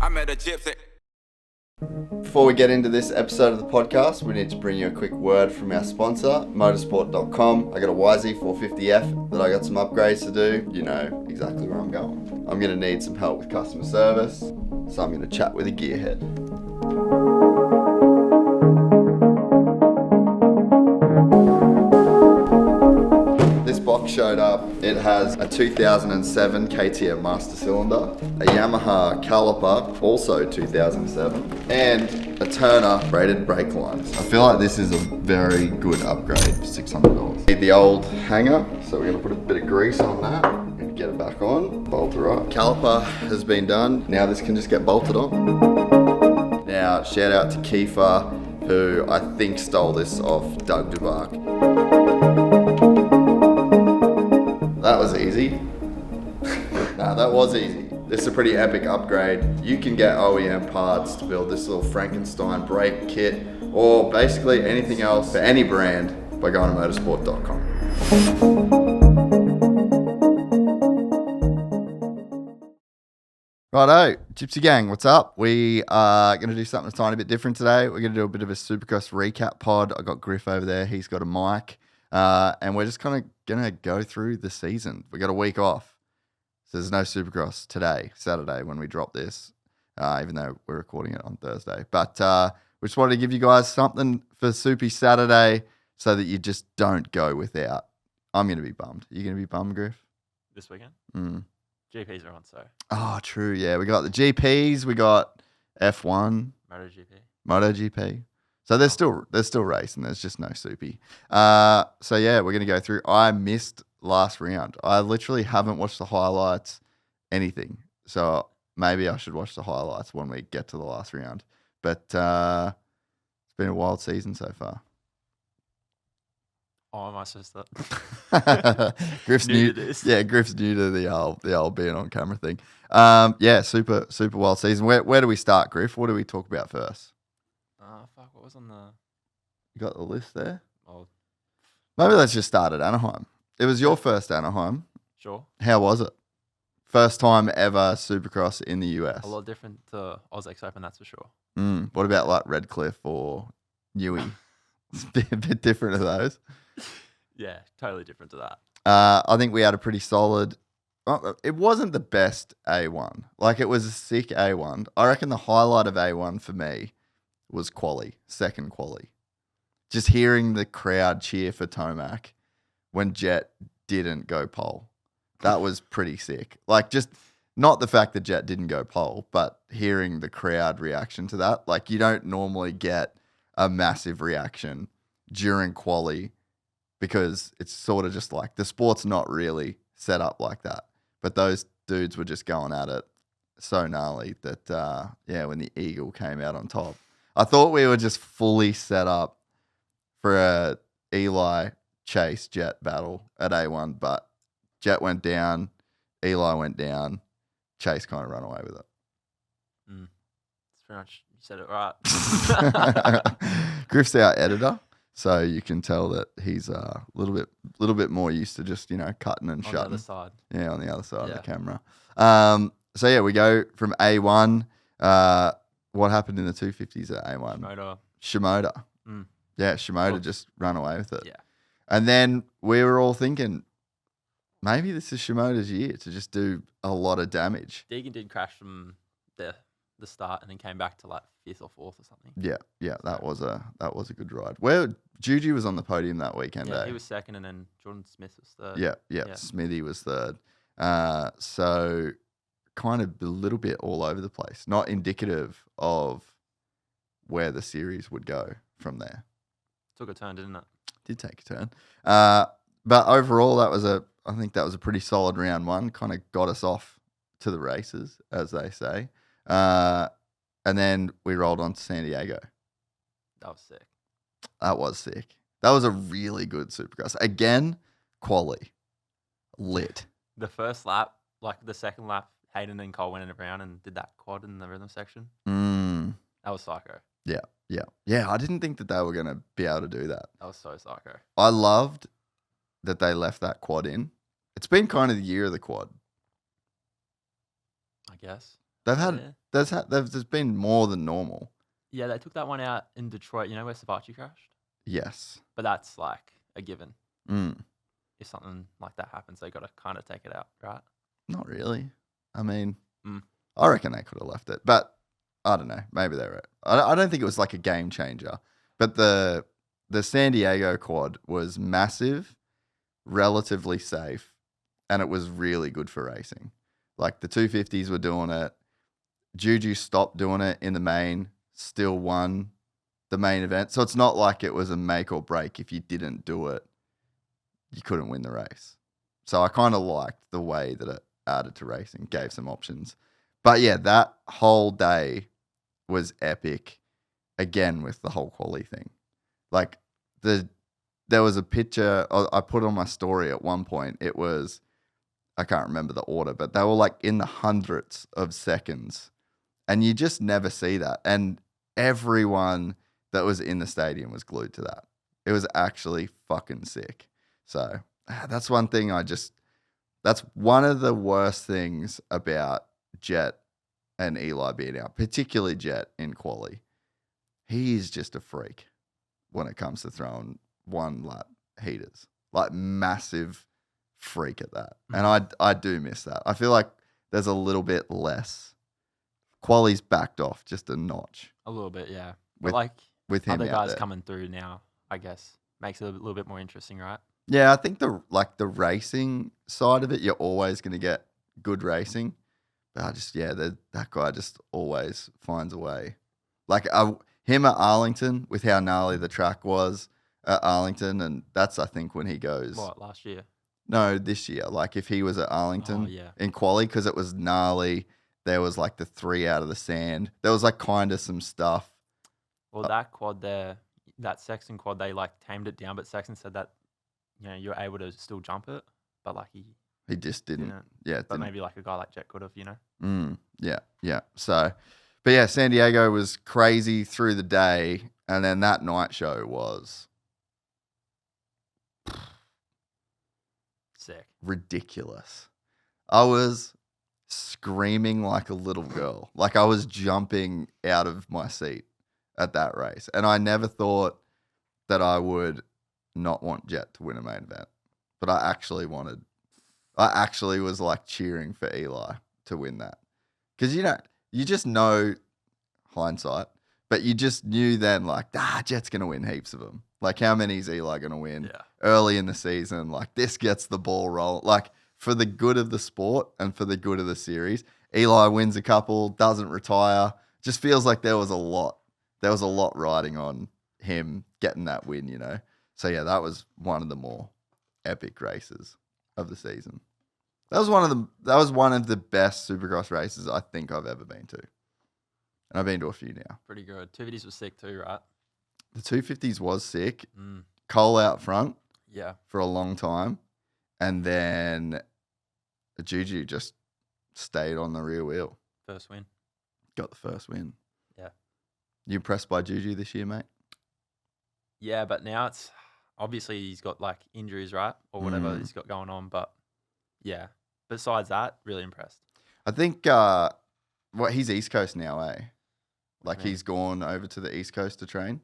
I met a gypsy. Before we get into this episode of the podcast, we need to bring you a quick word from our sponsor, motorsport.com. I got a YZ450F that I got some upgrades to do. You know exactly where I'm going. I'm going to need some help with customer service, so I'm going to chat with a gearhead. This box showed up. It has a 2007 KTM master cylinder, a Yamaha caliper, also 2007, and a Turner braided brake lines. I feel like this is a very good upgrade for $600. Need the old hanger, so we're gonna put a bit of grease on that and get it back on, bolt her up. Caliper has been done. Now this can just get bolted on. Now, shout out to Kiefer, who I think stole this off Doug Dubark. That was easy. Nah, that was easy. This is a pretty epic upgrade. You can get OEM parts to build this little Frankenstein brake kit, or basically anything else for any brand by going to motorsport.com. Righto, Gypsy Gang, what's up? We are going to do something a tiny bit different today. We're going to do a bit of a Supercross recap pod. I got Griff over there. He's got a mic. And we're just kind of going to go through the season. We got a week off. So there's no Supercross today, Saturday, when we drop this, even though we're recording it on Thursday. But we just wanted to give you guys something for Soupy Saturday so that you just don't go without. I'm going to be bummed. Are you going to be bummed, Griff? This weekend? Mm. GPs are on, so. Oh, true. Yeah, we got the GPs. We got F1. MotoGP. So they're still racing. There's just no Soupy. So yeah, we're gonna go through. I missed last round. I literally haven't watched the highlights, anything. So maybe I should watch the highlights when we get to the last round. But it's been a wild season so far. Oh, am I supposed to? Griff's new to this. Yeah, Griff's new to the old being on camera thing. Yeah, super wild season. Where do we start, Griff? What do we talk about first? What was on the... You got the list there? Oh. Maybe let's just start at Anaheim. It was your first Anaheim. Sure. How was it? First time ever Supercross in the US. A lot different to Oz Open, that's for sure. What about like Redcliffe or Newey? It's a bit different to those. Yeah, totally different to that. I think we had a pretty solid... It wasn't the best A1. Like, it was a sick A1. I reckon the highlight of A1 for me was second quali. Just hearing the crowd cheer for Tomac when Jett didn't go pole. That was pretty sick. Like, just not the fact that Jett didn't go pole, but hearing the crowd reaction to that. Like, you don't normally get a massive reaction during quali because it's sort of just like the sport's not really set up like that. But those dudes were just going at it so gnarly that, when the Eagle came out on top, I thought we were just fully set up for a Eli Chase Jett battle at A1, but Jett went down, Eli went down, Chase kind of ran away with it. It's pretty much, you said it right. Griff's our editor, so you can tell that he's a little bit more used to just, cutting and shutting. On the other side. Yeah, on the other side of the camera. So yeah, we go from A1. What happened in the 250s at A1? Shimoda. Yeah, Shimoda just ran away with it. Yeah. And then we were all thinking, maybe this is Shimoda's year to just do a lot of damage. Deegan did crash from the start and then came back to like 5th or 4th or something. Yeah, that was a good ride. Where JuJu was on the podium that weekend. Yeah, he was second, and then Jordan Smith was third. Yeah. Smithy was third. So kind of a little bit all over the place. Not indicative of where the series would go from there. Took a turn, didn't it? Did take a turn. But overall, I think that was a pretty solid round one. Kind of got us off to the races, as they say. And then we rolled on to San Diego. That was sick. That was sick. That was a really good Supercross. Again, quali. Lit. The first lap, like the second lap, Hayden and Cole went in around and did that quad in the rhythm section. That was psycho. Yeah. I didn't think that they were going to be able to do that. That was so psycho. I loved that they left that quad in. It's been kind of the year of the quad. I guess. There's been more than normal. Yeah, they took that one out in Detroit. You know where Savachi crashed? Yes. But that's like a given. Mm. If something like that happens, they got to kind of take it out, right? Not really. I mean, I reckon they could have left it, but I don't know. Maybe they're right. I don't think it was like a game changer. But the San Diego quad was massive, relatively safe, and it was really good for racing. Like the 250s were doing it. JuJu stopped doing it in the main, still won the main event. So it's not like it was a make or break. If you didn't do it, you couldn't win the race. So I kind of liked the way that it added to racing, gave some options. But yeah, that whole day was epic. Again, with the whole quali thing. Like there was a picture I put on my story at one point. It was, I can't remember the order, but they were like in the hundreds of seconds. And you just never see that. And everyone that was in the stadium was glued to that. It was actually fucking sick. So that's one thing that's one of the worst things about Jett and Eli being out, particularly Jett in quali. He is just a freak when it comes to throwing one lap heaters. Like massive freak at that. And I do miss that. I feel like there's a little bit less. Quali's backed off just a notch. A little bit, yeah. But with him other guys there. coming through now, I guess, makes it a little bit more interesting, right? Yeah, I think the racing side of it, you're always going to get good racing. But that guy just always finds a way. Like him at Arlington, with how gnarly the track was at Arlington, and that's, I think, when he goes. What, last year? No, this year. Like if he was at Arlington in quali, because it was gnarly. There was like the 3 out of the sand. There was like kind of some stuff. Well, that quad there, that Sexton quad, they like tamed it down, but Sexton said that, you know, you're able to still jump it, but like he just didn't. Yeah, but maybe like a guy like Jett could have, you know. Yeah. So, but yeah, San Diego was crazy through the day, and then that night show was sick, ridiculous. I was screaming like a little girl. Like I was jumping out of my seat at that race. And I never thought that I would not want Jett to win a main event. But I actually was like cheering for Eli to win that. Because you just know hindsight, but you just knew then like, Jett's going to win heaps of them. Like how many is Eli going to win early in the season? Like this gets the ball rolling. Like, for the good of the sport and for the good of the series, Eli wins a couple, doesn't retire. Just feels like there was a lot riding on him getting that win, you know? So yeah, that was one of the more epic races of the season. That was one of the best Supercross races I think I've ever been to. And I've been to a few now. Pretty good. 250s was sick too, right? The 250s was sick. Cole out front. Yeah. For a long time. And then JuJu just stayed on the rear wheel. First win. Got the first win. Yeah. You impressed by JuJu this year, mate? Yeah, but now it's obviously he's got like injuries, right? Or whatever he's got going on. But yeah, besides that, really impressed. I think he's East Coast now, eh? Like he's gone over to the East Coast to train?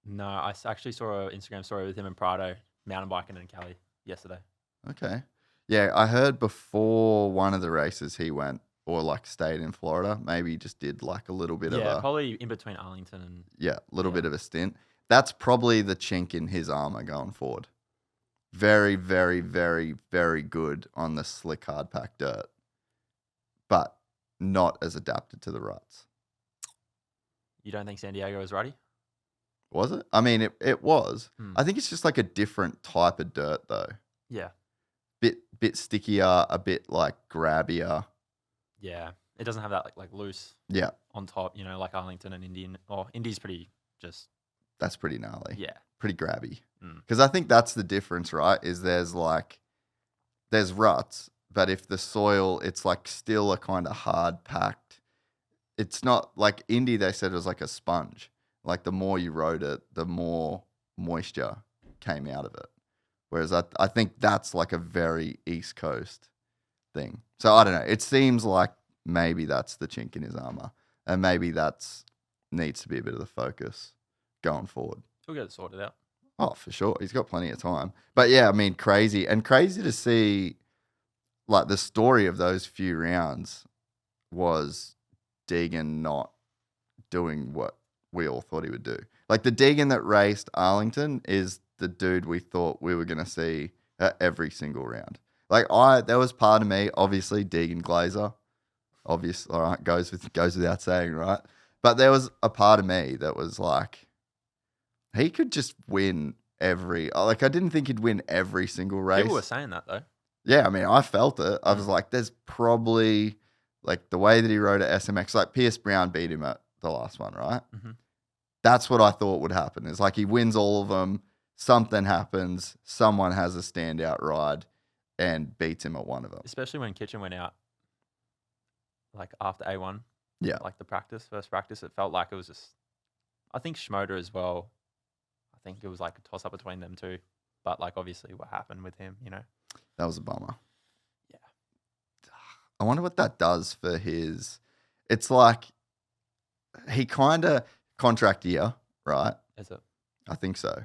No, I actually saw an Instagram story with him and Prado mountain biking in Cali yesterday. Okay. Yeah, I heard before one of the races he went or like stayed in Florida. Maybe he just did like a little bit of a... probably in between Arlington and... Yeah, a little bit of a stint. That's probably the chink in his armor going forward. Very, very, very, very good on the slick hard pack dirt, but not as adapted to the ruts. You don't think San Diego is ready? Was it? I mean, it was. I think it's just like a different type of dirt though. Yeah. Bit stickier, a bit like grabbier. Yeah. It doesn't have that like loose on top, you know, like Arlington and Indy. Indy's pretty just... That's pretty gnarly. Yeah. Pretty grabby. Because I think that's the difference, right? Is there's ruts, but if the soil, it's like still a kind of hard packed. It's not like Indy, they said it was like a sponge. Like the more you rode it, the more moisture came out of it. Whereas I think that's like a very East Coast thing. So I don't know. It seems like maybe that's the chink in his armor. And maybe that's needs to be a bit of the focus going forward. He'll get it sorted out. Oh, for sure. He's got plenty of time. But yeah, I mean, crazy. And crazy to see, like, the story of those few rounds was Deegan not doing what we all thought he would do. Like, the Deegan that raced Arlington is the dude we thought we were going to see at every single round. Like, there was part of me, obviously, Deegan Glazer. Obvious, all right, goes without saying, right? But there was a part of me that was like, he could just win I didn't think he'd win every single race. People were saying that, though. Yeah, I mean, I felt it. I was like, there's probably, like, the way that he rode at SMX, like, Pierce Brown beat him at the last one, right? Mm-hmm. That's what I thought would happen. Is like, he wins all of them, something happens, someone has a standout ride and beats him at one of them. Especially when Kitchen went out, like, after A1. Yeah. Like, first practice, it felt like it was just, I think Schmoder as well. I think it was like a toss-up between them two. But, like, obviously what happened with him, you know? That was a bummer. Yeah. I wonder what that does for his... It's like, he kind of contract year, right? Is it? I think so.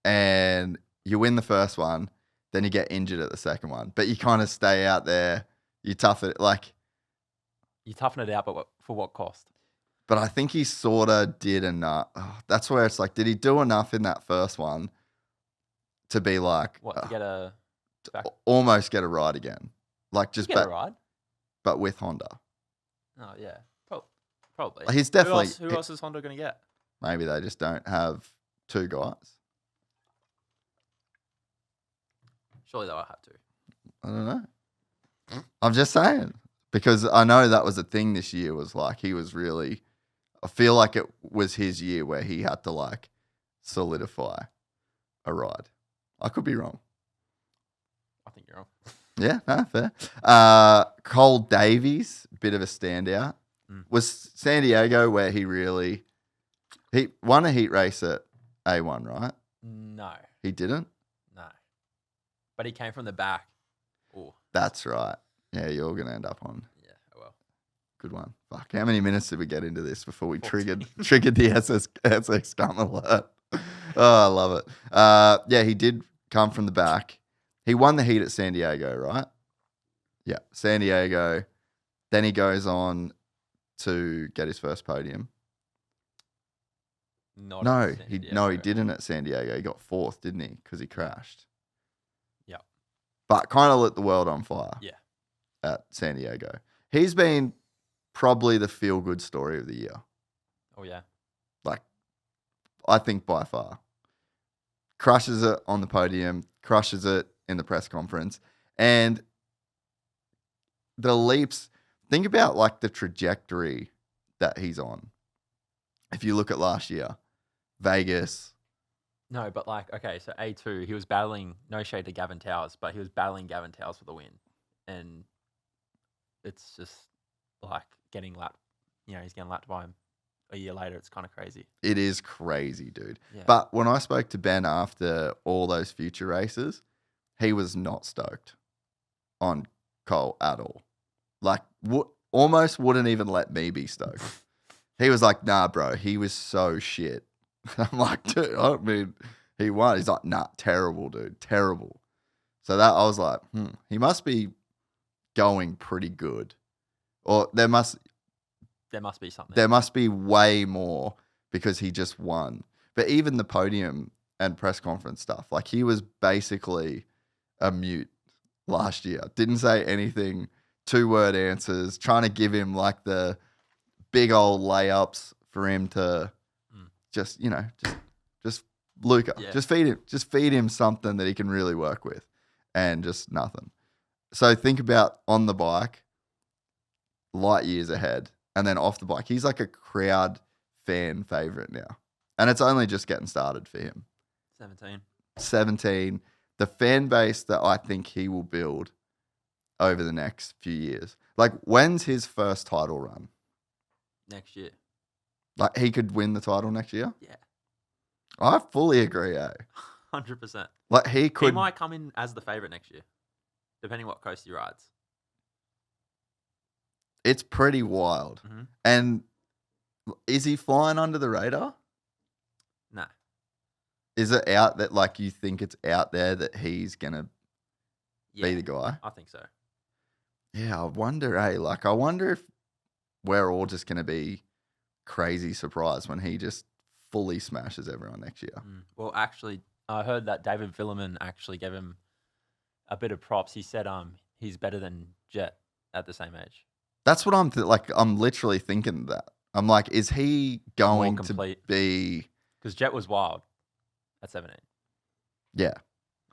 And you win the first one, then you get injured at the second one. But you kind of stay out there. You tough it. Like... You toughen it out, but for what cost? But I think he sort of did enough. That's where it's like, did he do enough in that first one to be like... What, to get a... Almost get a ride again. Like, just get a ride? But with Honda. Oh, yeah. Probably. He's definitely... Who else is Honda going to get? Maybe they just don't have two guys. Surely they'll have to. I don't know. I'm just saying. Because I know that was a thing this year, was like, he was really... I feel like it was his year where he had to, like, solidify a ride. I could be wrong. I think you're wrong. Yeah, no, fair. Cole Davies, bit of a standout. Was San Diego where he won a heat race at A1, right? No. He didn't? No. But he came from the back. Ooh. That's right. Yeah, you're going to end up on. Yeah, well. Good one. Fuck, how many minutes did we get into this before we triggered the SX scum alert? Oh, I love it. Yeah, he did come from the back. He won the heat at San Diego, right? Yeah, San Diego. Then he goes on to get his first podium. He didn't at San Diego. He got fourth, didn't he? Because he crashed. Yeah. But kind of lit the world on fire. Yeah. At San Diego. He's been probably the feel-good story of the year. Oh, yeah. Like, I think by far. Crushes it on the podium, crushes it in the press conference. And the leaps, think about, like, the trajectory that he's on. If you look at last year, Vegas. No, but, like, okay, so A2, he was battling, no shade to Gavin Towers, but he was battling Gavin Towers for the win. And it's just, like, getting lapped. You know, he's getting lapped by him a year later. It's kind of crazy. It is crazy, dude. Yeah. But when I spoke to Ben after all those future races, he was not stoked on Cole at all. Like, almost wouldn't even let me be stoked. He was like, nah, bro, he was so shit. I'm like, dude, I mean, he won. He's like, nah, terrible, dude, terrible. So that I was like, he must be going pretty good. Or there must be something. There must be way more because he just won. But even the podium and press conference stuff, like, he was basically a mute last year. Didn't say anything, 2-word answers, trying to give him, like, the big old layups for him to just, you know, just Luca. Yeah. Just feed him something that he can really work with, and just nothing. So think about on the bike, light years ahead, and then off the bike. He's like a crowd fan favorite now. And it's only just getting started for him. 17. The fan base that I think he will build over the next few years. Like, when's his first title run? Next year. Like, he could win the title next year? Yeah. I fully agree, 100%. Like, he might come in as the favorite next year, depending what coast he rides. It's pretty wild. Mm-hmm. And is he flying under the radar? Nah. Is it out that, like, you think it's out there that he's going to be the guy? I think so. Yeah, I wonder, Like, I wonder if we're all just going to be crazy surprised when he just fully smashes everyone next year. Well, actually, I heard that David Villiman actually gave him a bit of props. He said he's better than Jett at the same age. That's what I'm literally thinking that. I'm like, is he going to be... Because Jett was wild at 17. Yeah.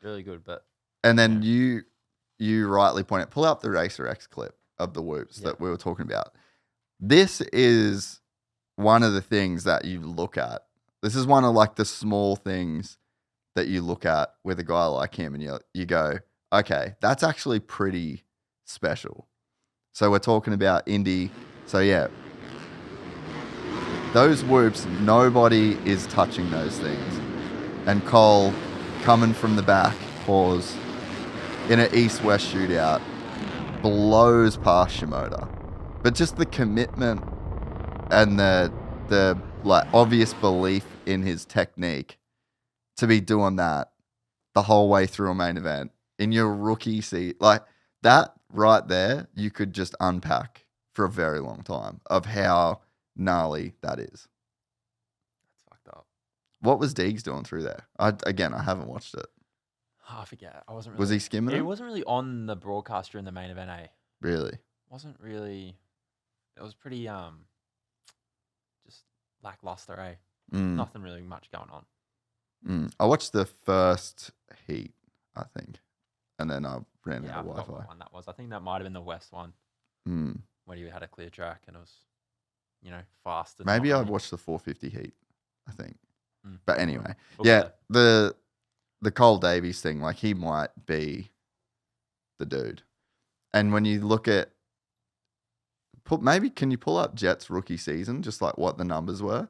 Really good, but... And then you rightly point out, pull up the Racer X clip of the whoops that we were talking about. This is one of the things that you look at. This is one of, like, the small things that you look at with a guy like him, and you go, okay, that's actually pretty special. So we're talking about Indy. So yeah, those whoops, nobody is touching those things. And Cole, coming from the back, pause, in an east-west shootout, blows past Shimoda. But just the commitment and the like obvious belief in his technique to be doing that the whole way through a main event in your rookie seat, like that right there, you could just unpack for a very long time of how gnarly that is. That's fucked up. What was Deegs doing through there? I haven't watched it. Oh, I forget. I wasn't really... Was he skimming It him? wasn't really on the broadcast during the main event, eh? Really? Wasn't really... It was pretty, just lackluster, eh? Nothing really much going on. I watched the first heat, I think. And then I ran out of Wi-Fi. What one that was. I think that might have been the West one. Where you had a clear track and it was, fast. And Maybe I watched the 450 heat, I think. But anyway, the Cole Davies thing, like, he might be the dude. And when you look at, can you pull up Jett's rookie season, just like what the numbers were?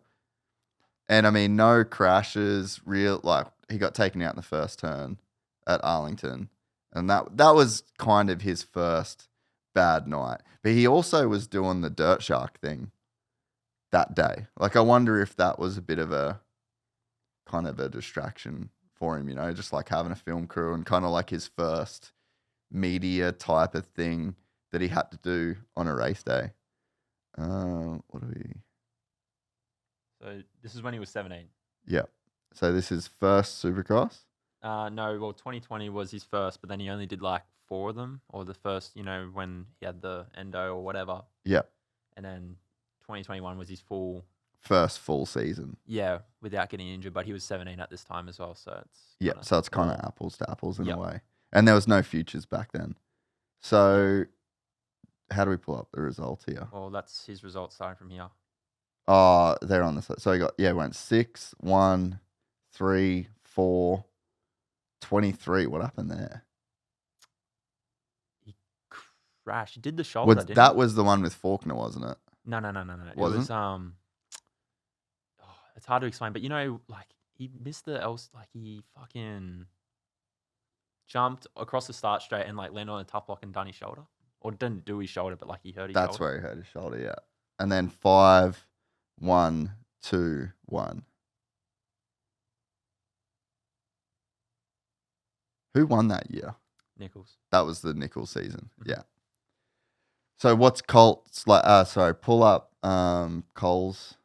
And I mean, no crashes, he got taken out in the first turn at Arlington. And that was kind of his first bad night. But he also was doing the Dirt Shark thing that day. Like, I wonder if that was a bit of a kind of a distraction for him, just like having a film crew and kind of like his first media type of thing that he had to do on a race day. What do we... So this is when he was 17. Yeah. So this is first Supercross? No, well, 2020 was his first, but then he only did like 4 of them, or the first, when he had the endo or whatever. Yeah. And then 2021 was his first full season. Yeah, without getting injured, but he was 17 at this time as well, so it's so it's kind of apples to apples in a way. And there was no futures back then. So how do we pull up the results here? Well, that's his results starting from here. Oh, they're on the side. So he went 6, 1, 3, 4, 23. What happened there? He crashed. He did the shoulder, didn't he? Was the one with Faulkner, wasn't it? No. Wasn't? It was it's hard to explain, but like he missed he fucking jumped across the start straight and like landed on a tough block and done his shoulder. Or didn't do his shoulder, but like he hurt his shoulder. That's where he hurt his shoulder, yeah. And then 5, 1, 2, 1. Who won that year? Nichols. That was the Nichols season. Yeah. So what's Colt's like? Pull up Cole's,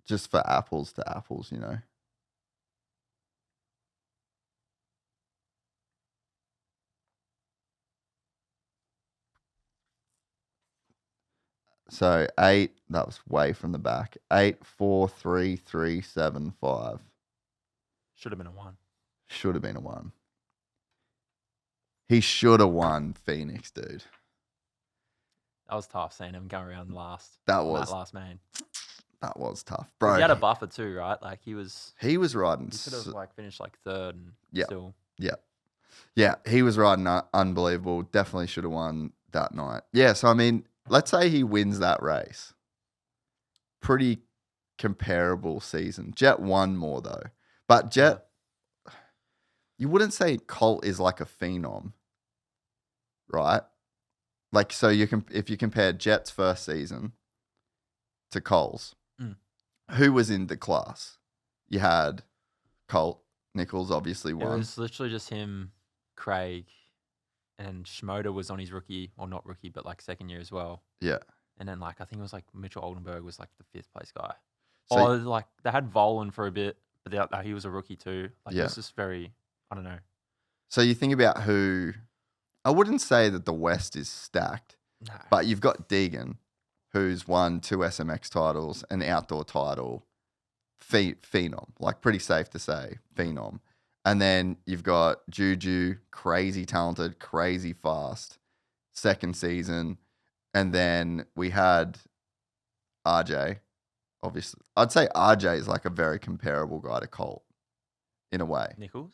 just for apples to apples, So 8, that was way from the back. 8, 4, 3, 3, 7, 5. Should have been a 1. Should have been a 1. He should have won Phoenix, dude. That was tough seeing him go around last. That last main. That was tough, bro. He had a buffer too, right? Like he was riding. He could have finished like 3rd and still. Yeah, he was riding unbelievable. Definitely should have won that night. Yeah, so I mean, let's say he wins that race. Pretty comparable season. Jett won more though. But Jett, you wouldn't say Colt is like a phenom, right? like, so if you compare Jett's first season to Cole's, who was in the class? You had Colt, Nichols obviously It won. was literally just him, Craig, and Schmoder was on his rookie, or not rookie, but like second year as well. Yeah. And then like I think it was like Mitchell Oldenburg was like the 5th place guy. So, Like they had Volan for a bit, but he was a rookie too. Like it Yeah. was just very, I don't know. so you think about who, I wouldn't say that the West is stacked, No. but you've got Deegan, who's won 2 SMX titles, an outdoor title, phenom, like pretty safe to say, phenom. And then you've got JuJu, crazy talented, crazy fast, second season. And then we had RJ, obviously. I'd say RJ is like a very comparable guy to Colt in a way. Nichols?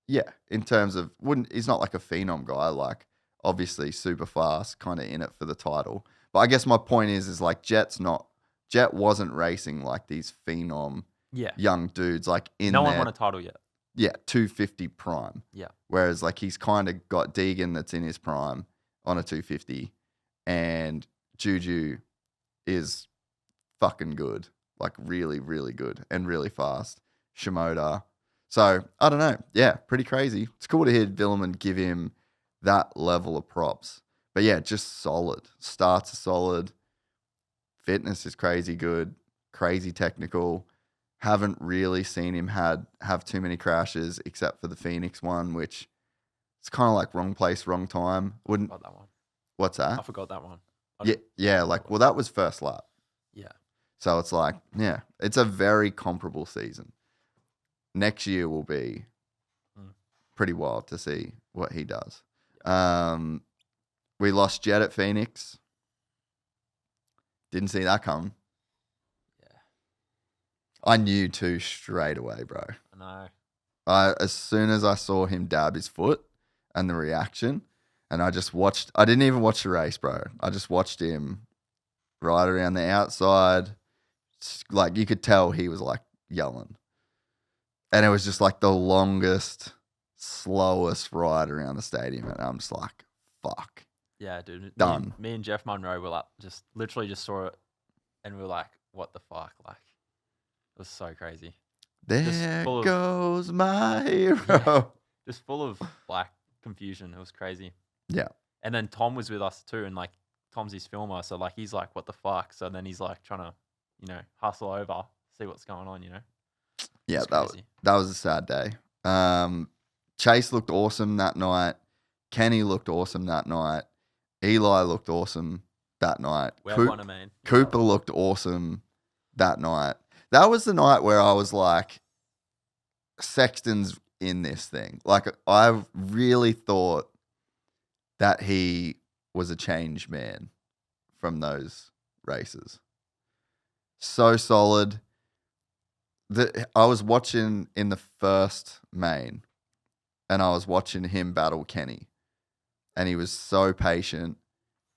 Yeah, in terms of, he's not like a phenom guy, like obviously super fast, kind of in it for the title. But I guess my point is like Jett wasn't racing like these phenom Yeah. young dudes like in No there. one won a title yet. Yeah, 250 prime. Yeah. Whereas like he's kind of got Deegan that's in his prime on a 250, and JuJu is fucking good, like really, really good and really fast. Shimoda. So I don't know. Yeah, pretty crazy. It's cool to hear Villeman give him that level of props. But yeah, just solid. Starts are solid. Fitness is crazy good. Crazy technical. Haven't really seen him have too many crashes except for the Phoenix one, which it's kind of like wrong place, wrong time. I forgot that one. What's that? I forgot that one. Yeah, like, well, that was first lap. Yeah. So it's like, yeah, it's a very comparable season. Next year will be pretty wild to see what he does. We lost Jett at Phoenix. Didn't see that coming. Yeah. I knew too straight away, bro. I know. As soon as I saw him dab his foot and the reaction, and I didn't even watch the race, bro. I just watched him ride around the outside. Like, you could tell he was like yelling. And it was just like the longest, slowest ride around the stadium. And I'm just like, fuck. Yeah, dude. Done. Me and Jeff Monroe were like, just literally just saw it and we were like, what the fuck? Like, it was so crazy. There goes my hero. Yeah, just full of like confusion. It was crazy. Yeah. And then Tom was with us too. And like, Tom's his filmer. So like, he's like, what the fuck? So then he's like trying to, hustle over, see what's going on, Yeah, that was a sad day. Chase looked awesome that night. Kenny looked awesome that night. Eli looked awesome that night. Cooper looked awesome that night. That was the night where I was like, Sexton's in this thing. Like, I really thought that he was a changed man from those races. So solid. I was watching in the first main, and I was watching him battle Kenny, and he was so patient.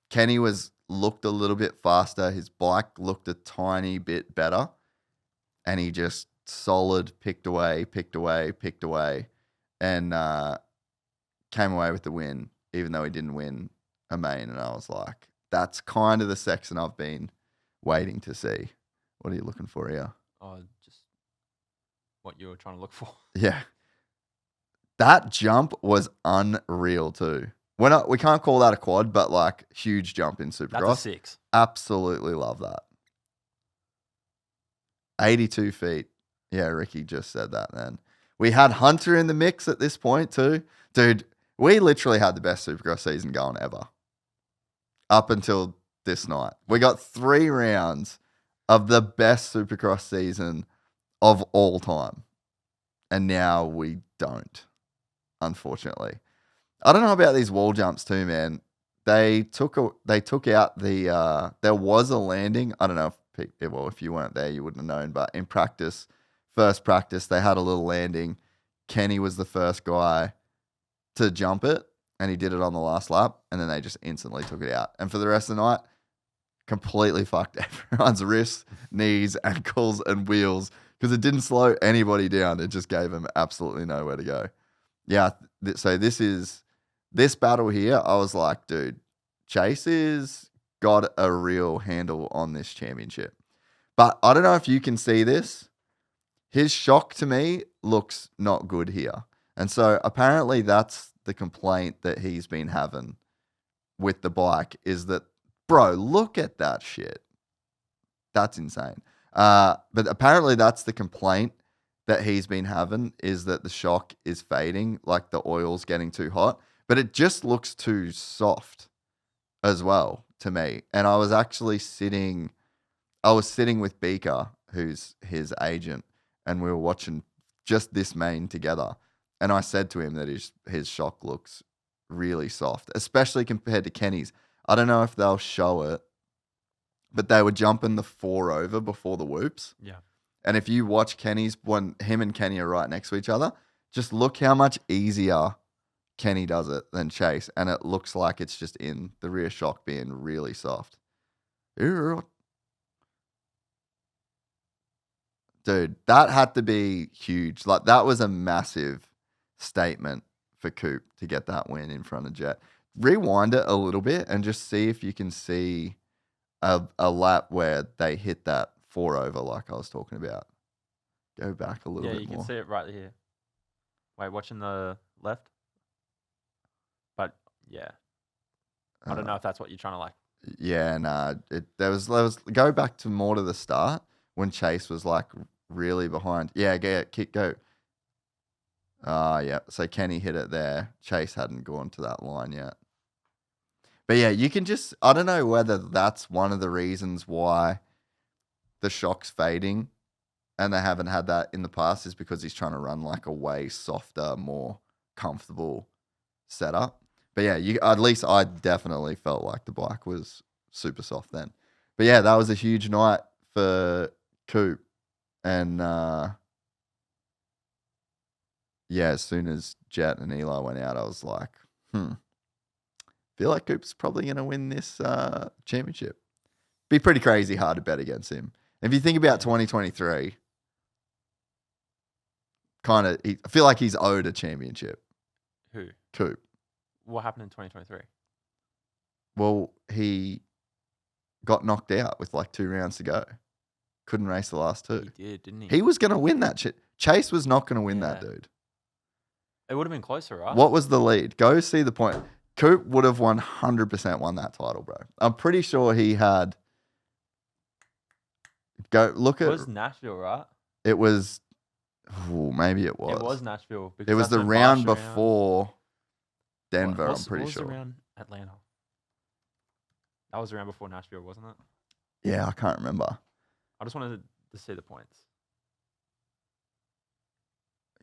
Kenny looked a little bit faster. His bike looked a tiny bit better, and he just solid picked away, and came away with the win, even though he didn't win a main. And I was like, that's kind of the Sexton I've been waiting to see. What are you looking for here? Oh, just what you were trying to look for. Yeah. That jump was unreal too. We can't call that a quad, but like, huge jump in Supercross. That's a 6. Absolutely love that. 82 feet. Yeah, Ricky just said that then. We had Hunter in the mix at this point too. Dude, we literally had the best Supercross season going ever. Up until this night. We got 3 rounds of the best Supercross season of all time. And now we don't, unfortunately. I don't know about these wall jumps too, man. They took out the there was a landing. I don't know if you weren't there, you wouldn't have known, but in first practice, they had a little landing. Kenny was the first guy to jump it, and he did it on the last lap, and then they just instantly took it out. And for the rest of the night, completely fucked everyone's wrists, knees, ankles, and wheels, because it didn't slow anybody down. It just gave them absolutely nowhere to go. Yeah, so this battle here, I was like, dude, Chase is got a real handle on this championship. But I don't know if you can see this. His shock to me looks not good here. And so apparently that's the complaint that he's been having with the bike is that, bro, look at that shit. That's insane. But apparently that's the complaint that he's been having is that the shock is fading, like the oil's getting too hot. But it just looks too soft as well to me. And I was sitting with Beaker, who's his agent, and we were watching just this main together. And I said to him that his shock looks really soft, especially compared to Kenny's. I don't know if they'll show it, but they were jumping the 4 over before the whoops. Yeah. And if you watch Kenny's, when him and Kenny are right next to each other, just look how much easier Kenny does it than Chase. And it looks like it's just in the rear shock being really soft. Dude, that had to be huge. Like, that was a massive statement for Coop to get that win in front of Jett. Rewind it a little bit and just see if you can see a lap where they hit that 4 over like I was talking about. Go back a little bit more. Yeah, you can see it right here. Wait, watching the left? But, yeah. I don't know if that's what you're trying to like. Yeah, nah. There was go back to more to the start when Chase was like really behind. Yeah, go. Yeah. So Kenny hit it there. Chase hadn't gone to that line yet. But yeah, you can just, I don't know whether that's one of the reasons why the shock's fading and they haven't had that in the past is because he's trying to run like a way softer, more comfortable setup. But yeah, at least I definitely felt like the bike was super soft then. But yeah, that was a huge night for Coop. And yeah, as soon as Jett and Eli went out, I was like, feel like Coop's probably going to win this championship. Be pretty crazy hard to bet against him. If you think about 2023, I feel like he's owed a championship. Who? Coop. What happened in 2023? Well, he got knocked out with like 2 rounds to go. Couldn't race the last 2. He did, didn't he? He was going to win that shit. Chase was not going to win that, dude. It would have been closer, right? What was the lead? Go see the point. Coop would have 100% won that title, bro. I'm pretty sure he had. Go look at. It was Nashville, right? It was. Maybe it was. It was Nashville. It was the round before Denver, I'm pretty sure. What was the round Atlanta? That was the round before Nashville, wasn't it? Yeah, I can't remember. I just wanted to see the points.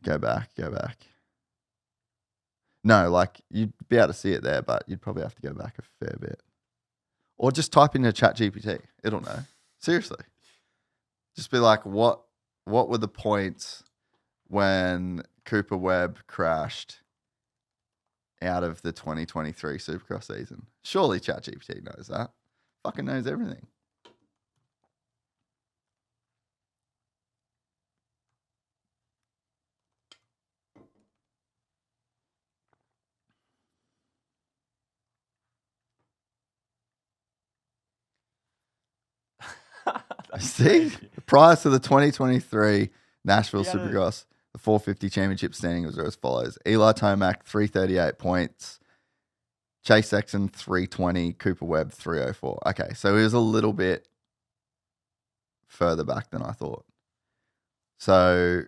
Go back. No, like you'd be able to see it there, but you'd probably have to go back a fair bit. Or just type into ChatGPT. It'll know. Seriously. Just be like, what were the points when Cooper Webb crashed out of the 2023 Supercross season? Surely ChatGPT knows that. Fucking knows everything. See, prior to the 2023 Nashville Supercross, the 450 championship standing was as follows: Eli Tomac 338 points, Chase Sexton 320, Cooper Webb 304. Okay, so he was a little bit further back than I thought. So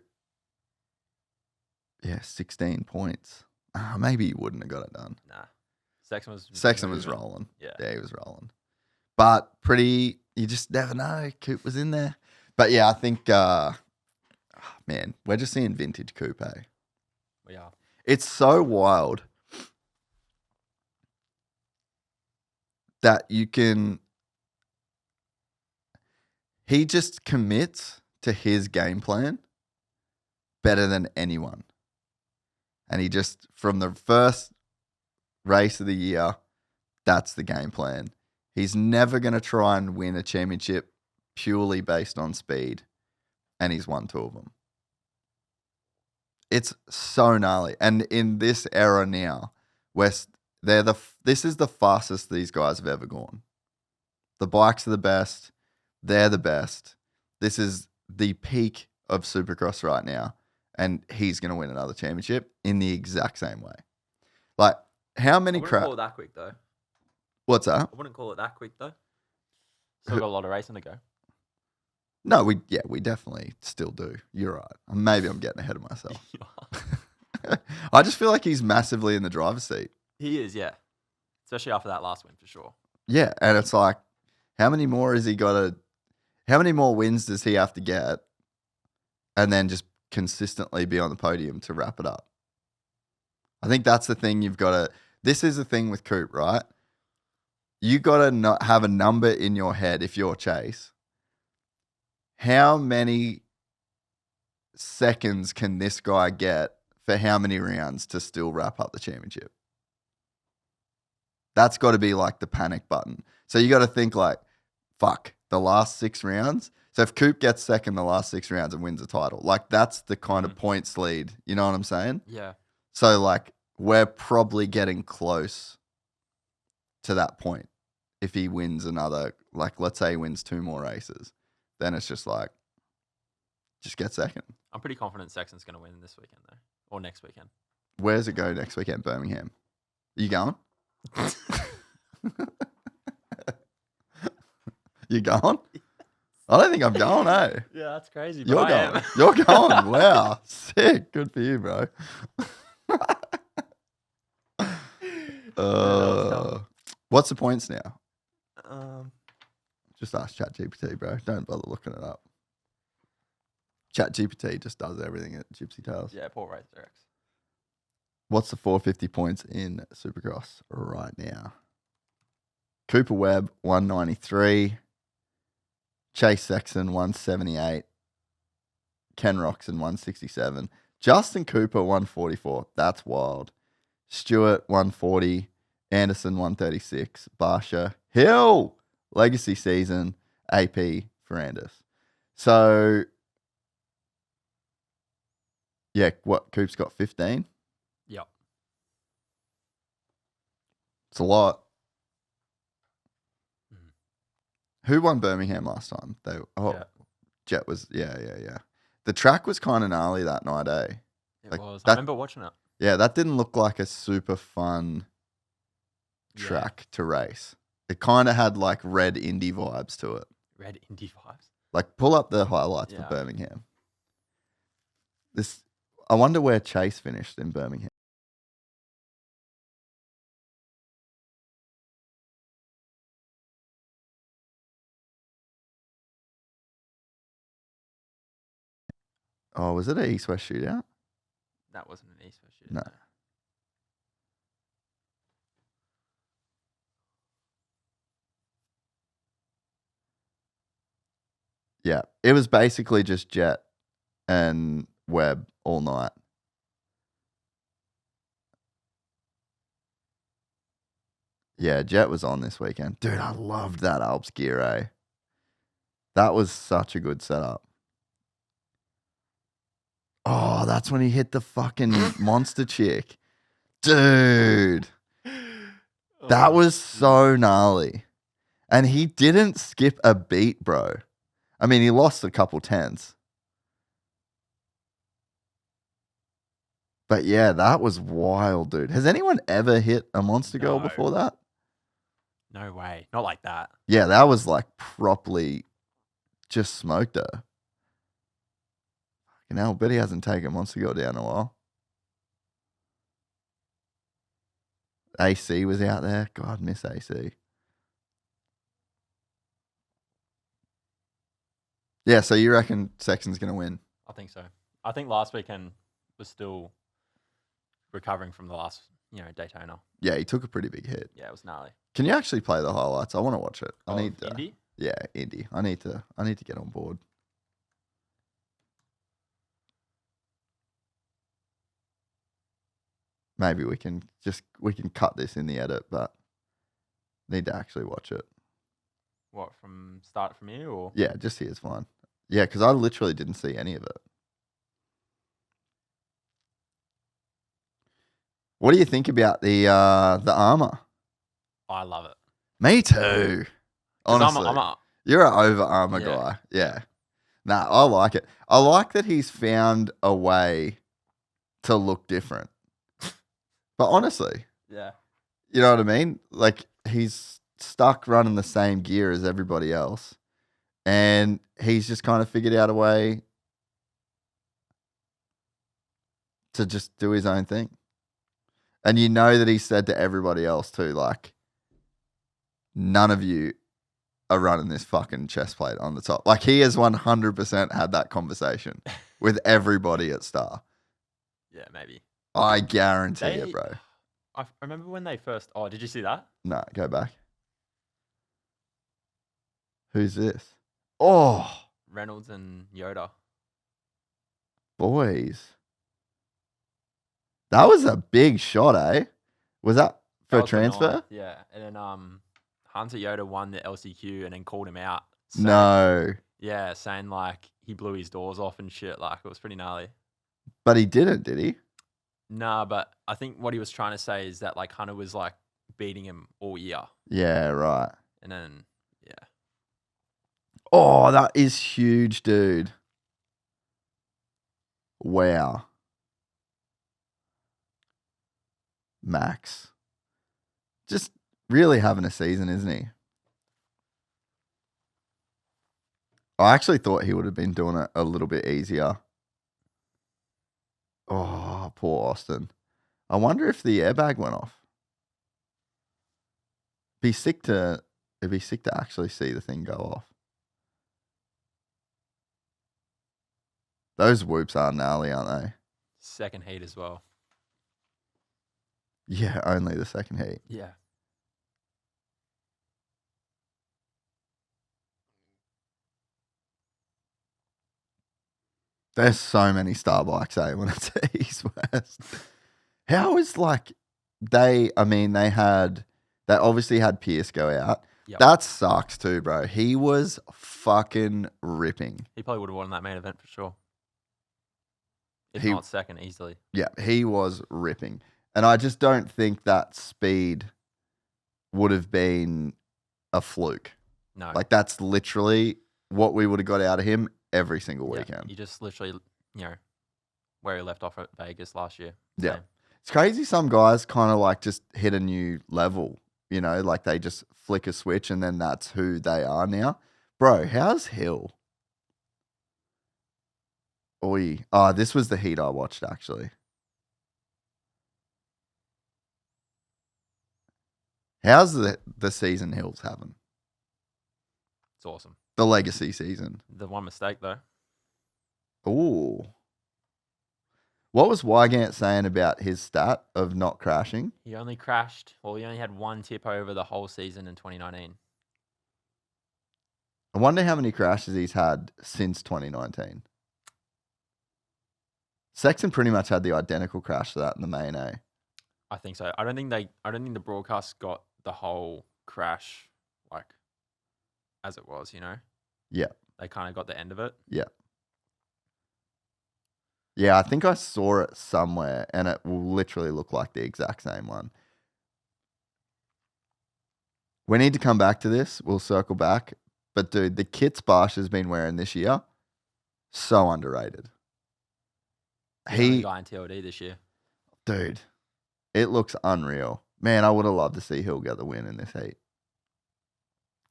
yeah, 16 points. Maybe he wouldn't have got it done. Nah, Sexton was rolling. Yeah, he was rolling. But pretty. You just never know. Coop was in there. But yeah, I think, man, we're just seeing vintage Coop, eh? We are. It's so wild that he just commits to his game plan better than anyone. And he just, from the first race of the year, that's the game plan. He's never going to try and win a championship purely based on speed, and he's won 2 of them. It's so gnarly. And in this era now, where they're this is the fastest these guys have ever gone. The bikes are the best. They're the best. This is the peak of Supercross right now. And he's going to win another championship in the exact same way. Like, how many I wouldn't call it that quick, though. What's that? I wouldn't call it that quick, though. Still got a lot of racing to go. No, we definitely still do. You're right. Maybe I'm getting ahead of myself. I just feel like he's massively in the driver's seat. He is, yeah. Especially after that last win, for sure. Yeah, and it's like, how many more has he got to... How many more wins does he have to get and then just consistently be on the podium to wrap it up? I think that's the thing you've got to... This is the thing with Coop, right? You got to not have a number in your head if you're Chase. How many seconds can this guy get for how many rounds to still wrap up the championship? That's got to be like the panic button. So you got to think like, fuck, the last 6 rounds. So if Coop gets second the last 6 rounds and wins the title, like that's the kind of points lead. You know what I'm saying? Yeah. So like we're probably getting close to that point. If he wins another, like let's say he wins 2 more races, then it's just like, just get second. I'm pretty confident Sexton's going to win this weekend, though. Or next weekend. Where's it go next weekend? Birmingham. You going? You going? I don't think I'm going, eh? Yeah, that's crazy. You're going. You're going. Wow. Sick. Good for you, bro. What's the points now? Just ask ChatGPT, bro. Don't bother looking it up. ChatGPT just does everything at Gypsy Tales. Yeah, poor race directs. What's the 450 points in Supercross right now? Cooper Webb, 193. Chase Sexton, 178. Ken Roxon, 167. Justin Cooper, 144. That's wild. Stewart, 140. Anderson, 136. Barsha. Hill! Legacy season. AP, Ferrandis. So, yeah, what? Coop's got 15? Yep. It's a lot. Who won Birmingham last time? Jett was, yeah. The track was kind of gnarly that night, eh? It was. I remember watching it. Yeah, that didn't look like a super fun track to race. It kind of had like red Indy vibes to it. Red Indy vibes? Like, pull up the highlights for Birmingham. I wonder where Chase finished in Birmingham. Oh, was it an East-West shootout? That wasn't an East-West shootout. No. Yeah, it was basically just Jett and Webb all night. Yeah, Jett was on this weekend. Dude, I loved that Alps gear, eh? That was such a good setup. Oh, that's when he hit the fucking monster chick. Dude. That was so gnarly. And he didn't skip a beat, bro. I mean, he lost a couple tenths. But yeah, that was wild, dude. Has anyone ever hit a monster girl before that? No way. Not like that. Yeah, that was like properly just smoked her. You know, I bet he hasn't taken monster girl down in a while. AC was out there. God, miss AC. Yeah, so you reckon Sexton's going to win? I think so. I think last weekend was still recovering from the last, Daytona. Yeah, he took a pretty big hit. Yeah, it was gnarly. Can you actually play the highlights? I want to watch it. I need to. Indy? Yeah, Indy. I need to get on board. Maybe we can cut this in the edit, but need to actually watch it. What, start from here or? Yeah, just here's fine. Yeah, because I literally didn't see any of it. What do you think about the armor? I love it. Me too. 'Cause Honestly, I'm a you're an over armor Yeah. guy. Yeah. Nah, I like it. I like that he's found a way to look different. But honestly, yeah. you know what I mean? Like he's stuck running the same gear as everybody else. And he's just kind of figured out a way to just do his own thing. And you know that he said to everybody else too, like, none of you are running this fucking chest plate on the top. Like he has 100% had that conversation with everybody at Star. Yeah, maybe. I guarantee it, They- bro. I remember when they first. Oh, did you see that? No, go back. Who's this? Oh, Reynolds and Yoda. boys. That was a big shot, eh? Was that for That was the transfer? ninth, yeah, and then Hunter Yoda won the LCQ and then called him out. No, Yeah, saying like he blew his doors off and shit. Like it was pretty gnarly. but he didn't, did he? Nah, but I think what he was trying to say is that like Hunter was like beating him all year, Yeah, right. and then yeah, Oh, that is huge, dude. Wow. Max. Just really having a season, isn't he? I actually thought he would have been doing it a little bit easier. Oh, poor Austin. I wonder if the airbag went off. It'd be sick to actually see the thing go off. Those whoops are gnarly, aren't they? second heat as well. Yeah, only the second heat. Yeah, There's so many star bikes, eh, when it's East West. How is like they obviously had Pierce go out. Yep. That sucks too, bro. He was fucking ripping. he probably would have won that main event for sure. If He- not second, easily. Yeah, he was ripping. And I just don't think that speed would have been a fluke. No, Like that's literally what we would have got out of him every single yeah, weekend. you just literally, where he left off at Vegas last year. Yeah. Same. It's crazy. Some guys kind of like just hit a new level, like they just flick a switch and then that's who they are now. Bro, how's Hill? Oi. Oh, this was the heat I watched actually. How's the season Hill's having? It's awesome. The legacy season. The one mistake though. Ooh. What was Wygant saying about his stat of not crashing? He only crashed. Well, he only had one tip over the whole season in 2019. I wonder how many crashes he's had since 2019. Sexton pretty much had the identical crash to that in the main A. I think so. I don't think the broadcast got the whole crash like as it was. Yeah. They kind of got the end of it. Yeah, I think I saw it somewhere and it will literally look like the exact same one. We need to come back to this. We'll circle back. But dude, the kits Bosch has been wearing this year, so underrated. The only guy in TLD this year. Dude, it looks unreal. Man, I would have loved to see Hill get the win in this heat.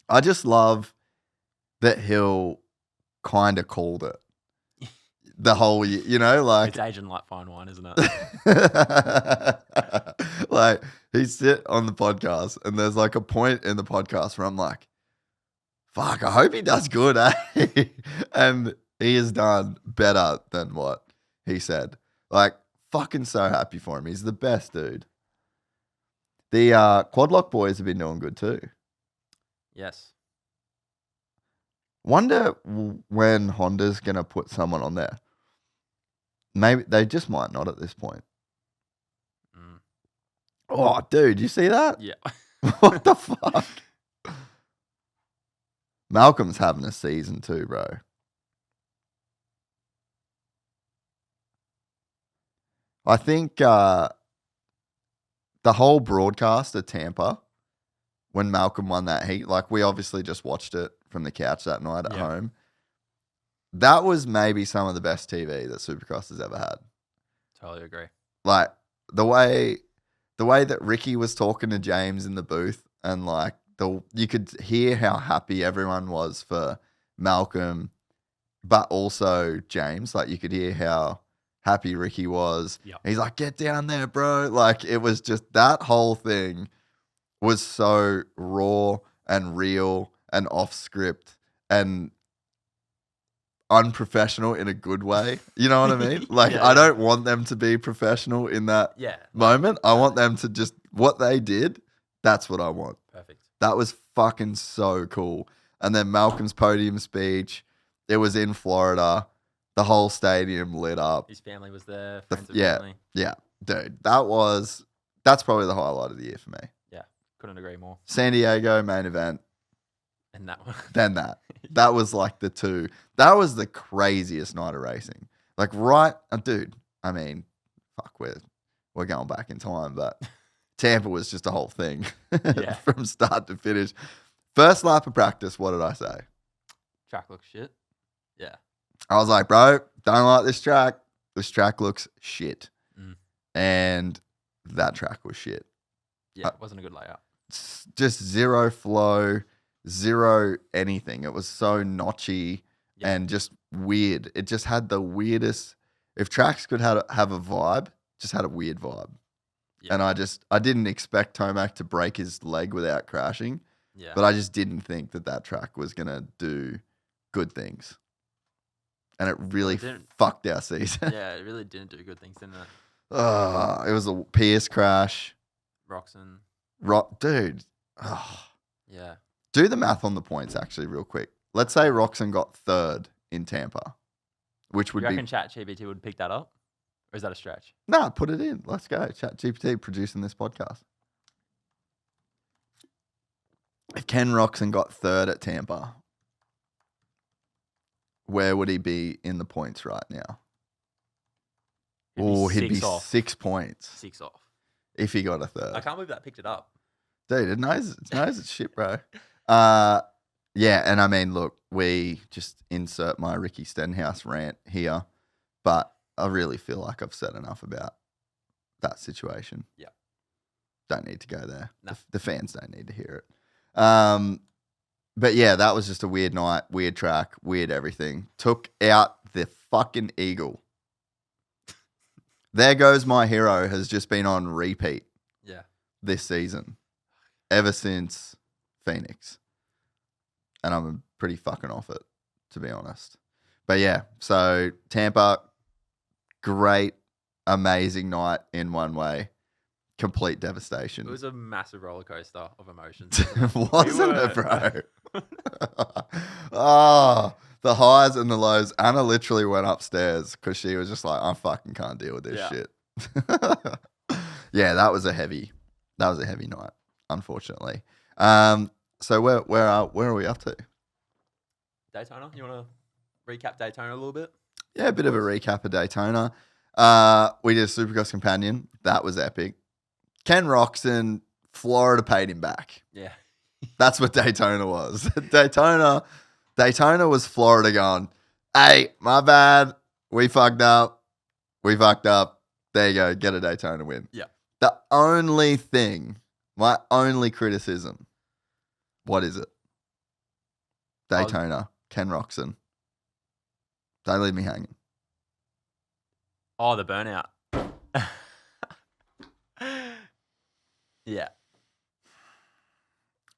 I just love that Hill kind of called it. The whole year, like It's aging like fine wine, isn't it? like he sit on the podcast and there's like a point in the podcast where I'm like, fuck, I hope he does good, eh? And he has done better than what he said. Like, fucking so happy for him. He's the best dude. The Quadlock boys have been doing good too. Yes. Wonder when Honda's going to put someone on there. Maybe they just might not at this point. Mm. Oh, dude, you see that? Yeah. What the fuck? Malcolm's having a season too, bro. I think the whole broadcast at Tampa when Malcom won that heat. Like, we obviously just watched it from the couch that night at home. That was maybe some of the best TV that Supercross has ever had. Totally agree. Like, the way that Ricky was talking to James in the booth, and like you could hear how happy everyone was for Malcom, but also James. Like, you could hear how happy Ricky was. Yep. He's like, "Get down there, bro." Like, it was just, that whole thing was so raw and real and off script and unprofessional in a good way. You know what I mean? Like, I don't want them to be professional in that moment. I want them to just, what they did, that's what I want. Perfect. That was fucking so cool. And then Malcolm's podium speech, it was in Florida. The whole stadium lit up. His family was there, friends of family. Yeah, dude. That's probably the highlight of the year for me. Yeah, couldn't agree more. San Diego main event. And that one. Then that. That was like the two. That was the craziest night of racing. Like, dude, I mean, fuck, we're going back in time, but Tampa was just a whole thing from start to finish. First lap of practice, what did I say? Track looks shit. Yeah. I was like, bro, don't like this track. This track looks shit. And that track was shit. Yeah, it wasn't a good layout. Just zero flow, zero anything. It was so notchy and just weird. It just had the weirdest. If tracks could have a vibe, just had a weird vibe. Yeah. And I didn't expect Tomac to break his leg without crashing. Yeah. But I just didn't think that track was going to do good things. And it really fucked our season. Yeah, it really didn't do good things, didn't it? It was a Pierce crash. Roxon. Dude. Yeah. Do the math on the points, actually, real quick. Let's say Roxon got third in Tampa, which would you reckon ChatGPT would pick that up? Or is that a stretch? Nah, put it in. Let's go. ChatGPT producing this podcast. If Ken Roxon got third at Tampa, where would he be in the points right now? He'd be 6 points. 6 off. If he got a third. I can't believe that picked it up. Dude, it knows it's shit, bro. Yeah, and I mean, look, we just insert my Ricky Stenhouse rant here, but I really feel like I've said enough about that situation. Yeah. Don't need to go there. No. The fans don't need to hear it. But yeah, that was just a weird night, weird track, weird everything. Took out the fucking Eagle. There Goes My Hero has just been on repeat this season, ever since Phoenix. And I'm pretty fucking off it, to be honest. But yeah, so Tampa, great, amazing night in one way. Complete devastation. It was a massive roller coaster of emotions. Wasn't it, bro? The highs and the lows. Anna literally went upstairs because she was just like, I fucking can't deal with this shit. Yeah, that was a heavy night, unfortunately. So where are we up to? Daytona? You want to recap Daytona a little bit? Yeah, a bit of a recap of Daytona. We did a Supercross Companion. That was epic. Ken Roxon, Florida paid him back. Yeah. That's what Daytona was. Daytona was Florida going, hey, my bad. We fucked up. There you go. Get a Daytona win. Yeah. The only thing, my only criticism, what is it? Daytona, Ken Roxon. Don't leave me hanging. Oh, the burnout. Yeah.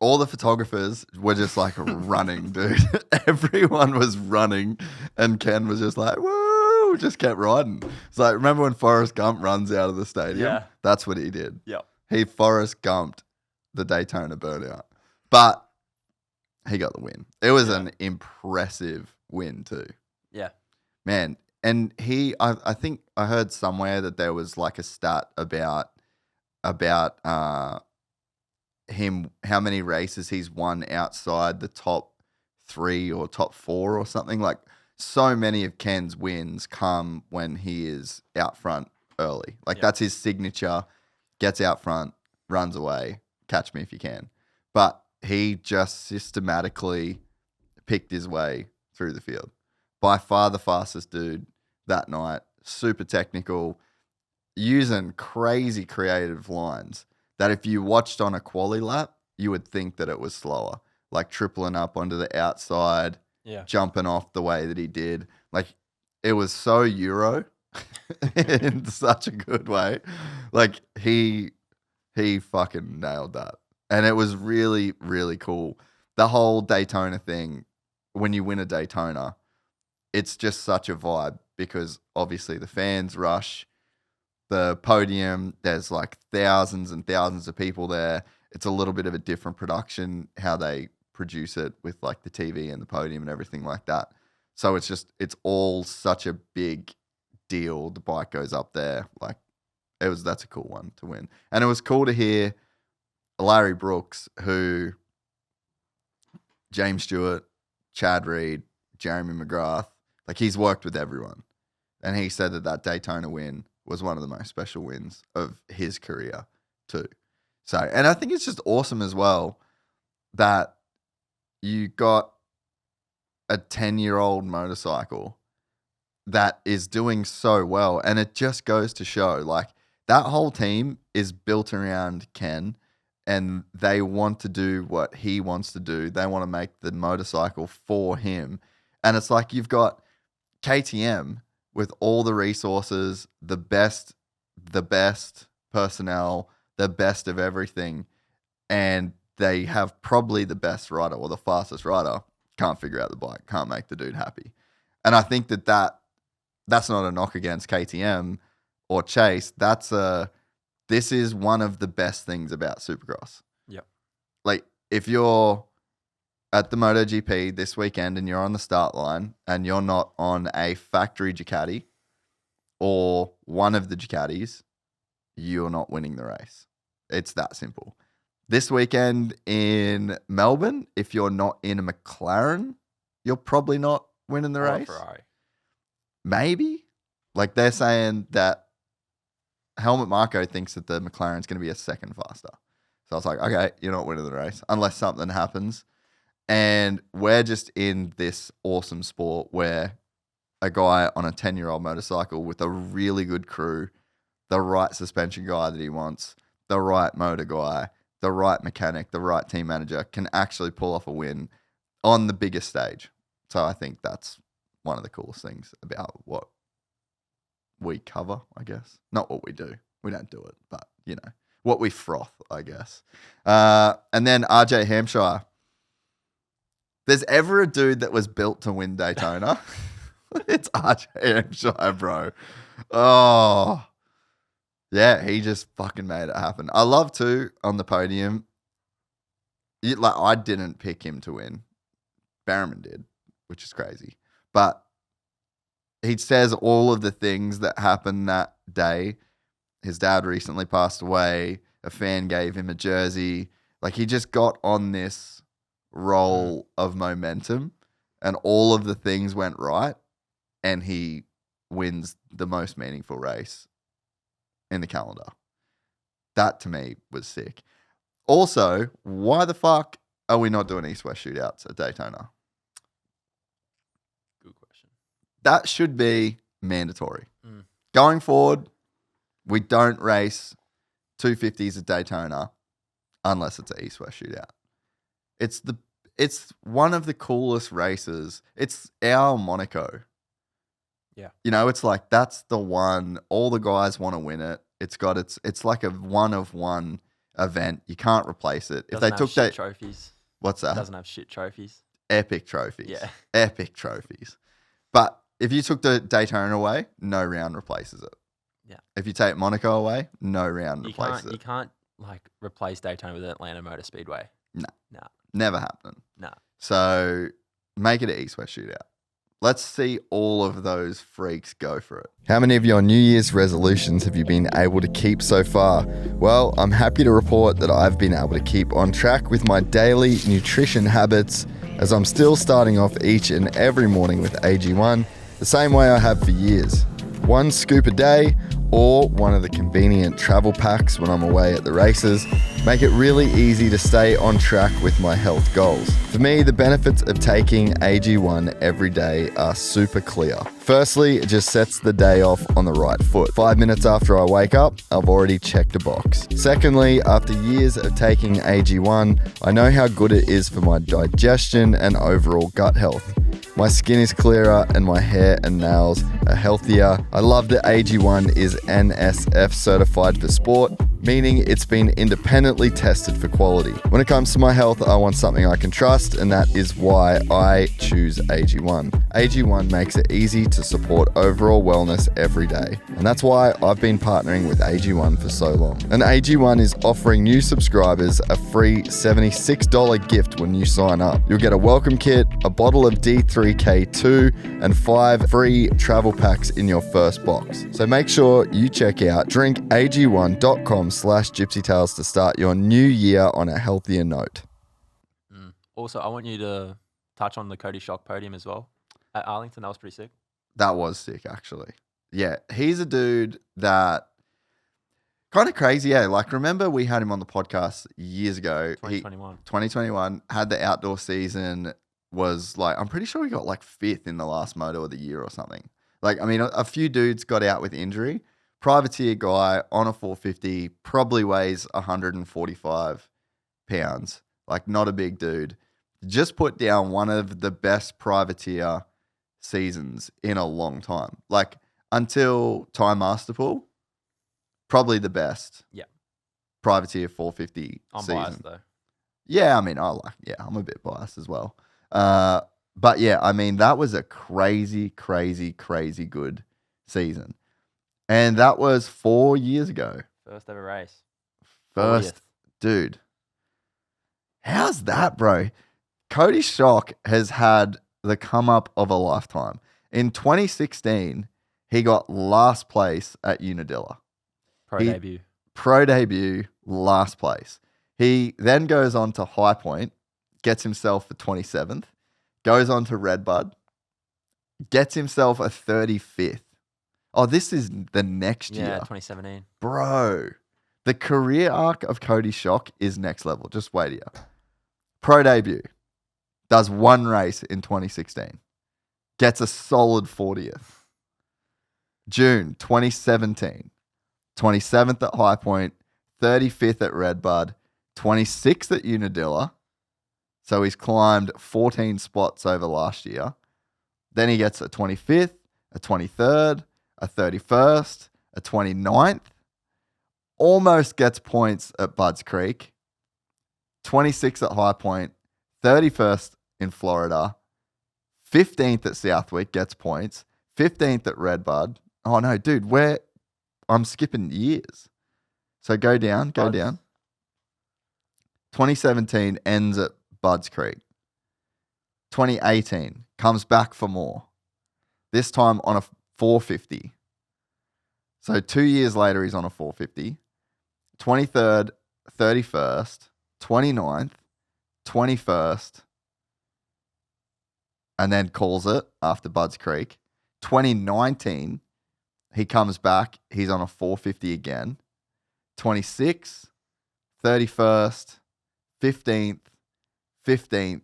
All the photographers were just like running, dude. Everyone was running, and Ken was just like, woo, just kept riding. It's like, remember when Forrest Gump runs out of the stadium? Yeah. That's what he did. Yep. He Forrest Gumped the Daytona burnout. But he got the win. It was an impressive win too. Yeah. Man, and I think I heard somewhere that there was like a stat about him, how many races he's won outside the top 3 or top 4 or something. Like, so many of Ken's wins come when he is out front early. Like, that's his signature. Gets out front, runs away. Catch me if you can. but he just systematically picked his way through the field. By far the fastest dude that night, super technical, using crazy creative lines that if you watched on a quali lap, you would think that it was slower, like tripling up onto the outside, jumping off the way that he did. Like, it was so Euro in such a good way. Like, he fucking nailed that. And it was really, really cool. The whole Daytona thing, when you win a Daytona, it's just such a vibe because obviously the fans rush the podium. There's like thousands and thousands of people there. It's a little bit of a different production, how they produce it with like the TV and the podium and everything like that. So it's all such a big deal. The bike goes up there. Like, that's a cool one to win. And it was cool to hear Larry Brooks, who James Stewart, Chad Reed, Jeremy McGrath, like, he's worked with everyone. And he said that Daytona win was one of the most special wins of his career too. So, and I think it's just awesome as well that you got a 10-year-old motorcycle that is doing so well. And it just goes to show, like, that whole team is built around Ken, and they want to do what he wants to do. They want to make the motorcycle for him. And it's like you've got KTM with all the resources, the best personnel, the best of everything, and they have probably the best rider or the fastest rider. Can't figure out the bike, can't make the dude happy. And I think that's not a knock against KTM or Chase. This is one of the best things about Supercross. Yep. Like, if you're at the MotoGP this weekend and you're on the start line and you're not on a factory Ducati or one of the Ducatis, you're not winning the race. It's that simple. This weekend in Melbourne, if you're not in a McLaren, you're probably not winning the race. Ferrari. Maybe. Like, they're saying that Helmut Marko thinks that the McLaren's going to be a second faster. So I was like, okay, you're not winning the race unless something happens. And we're just in this awesome sport where a guy on a 10-year-old motorcycle with a really good crew, the right suspension guy that he wants, the right motor guy, the right mechanic, the right team manager can actually pull off a win on the biggest stage. So I think that's one of the coolest things about what we cover, I guess. Not what we do. We don't do it, but, you know, what we froth, I guess. And then RJ Hampshire. There's ever a dude that was built to win Daytona. It's RJ Hampshire, bro. Oh, yeah, he just fucking made it happen. I love too on the podium. I didn't pick him to win. Barrowman did, which is crazy. But he says all of the things that happened that day. His dad recently passed away. A fan gave him a jersey. Like, he just got on this roll of momentum and all of the things went right, and he wins the most meaningful race in the calendar. That to me was sick. Also, why the fuck are we not doing East-West shootouts at Daytona? Good question. That should be mandatory. Going forward, we don't race 250s at Daytona unless it's an East-West shootout. It's one of the coolest races. It's our Monaco. Yeah. You know, it's like, that's the one. All the guys want to win it. It's like a one-of-one event. You can't replace it. If they took that trophies. What's that? Doesn't have shit trophies. Epic trophies. Yeah. Epic trophies. But if you took the Daytona away, no round replaces it. Yeah. If you take Monaco away, no round replaces it. You can't like replace Daytona with Atlanta Motor Speedway. No. No. Never happening. No. So make it an East-West shootout. Let's see all of those freaks go for it. How many of your New Year's resolutions have you been able to keep so far? Well, I'm happy to report that I've been able to keep on track with my daily nutrition habits, as I'm still starting off each and every morning with AG1, the same way I have for years. 1 scoop a day, or one of the convenient travel packs when I'm away at the races make it really easy to stay on track with my health goals. For me, the benefits of taking AG1 every day are super clear. Firstly, it just sets the day off on the right foot. 5 minutes after I wake up, I've already checked a box. Secondly, after years of taking AG1, I know how good it is for my digestion and overall gut health. My skin is clearer and my hair and nails are healthier. I love that AG1 is NSF certified for sport, meaning it's been independently tested for quality. When it comes to my health, I want something I can trust, and that is why I choose AG1. AG1 makes it easy to support overall wellness every day, and that's why I've been partnering with AG1 for so long. And AG1 is offering new subscribers a free $76 gift when you sign up. You'll get a welcome kit, a bottle of D3K2, and 5 free travel packs in your first box. So make sure you check out drinkag1.com/gypsytales to start your new year on a healthier note. Also, I want you to touch on the Coty Shock podium as well at Arlington. That was pretty sick. That was sick, actually. Yeah, he's a dude that kind of crazy. Yeah, like remember we had him on the podcast years ago. 2021 had the outdoor season. Was like, I'm pretty sure he got like 5th in the last moto of the year or something. Like, I mean, a few dudes got out with injury. Privateer guy on a 450, probably weighs 145 pounds. Like, not a big dude. Just put down one of the best privateer seasons in a long time. Like, until Time Masterpool, probably the best. Yeah. Privateer 450 I'm season. biased, though. Yeah, I mean, I'm a bit biased as well. But yeah, I mean, that was a crazy, crazy, crazy good season. And that was 4 years ago. First ever race. First, 40th. Dude. How's that, bro? Coty Shock has had the come up of a lifetime. In 2016, he got last place at Unadilla. Pro debut, last place. He then goes on to High Point, gets himself a 27th, goes on to Redbud, gets himself a 35th. Oh, this is the next year. Yeah, 2017. Bro, the career arc of Coty Shock is next level. Just wait here. Pro debut, does one race in 2016, gets a solid 40th. June 2017, 27th at High Point, 35th at Redbud, 26th at Unadilla. So he's climbed 14 spots over last year. Then he gets a 25th, a 23rd, a 31st, a 29th. Almost gets points at Budds Creek. 26th at High Point, 31st in Florida, 15th at Southwick gets points, 15th at Redbud. Oh no, dude, I'm skipping years. So go down. 2017 ends at Budds Creek. 2018 comes back for more. This time on a 450. So 2 years later, he's on a 450. 23rd, 31st, 29th, 21st, and then calls it after Budds Creek. 2019, he comes back. He's on a 450 again. 26th, 31st, 15th, 15th.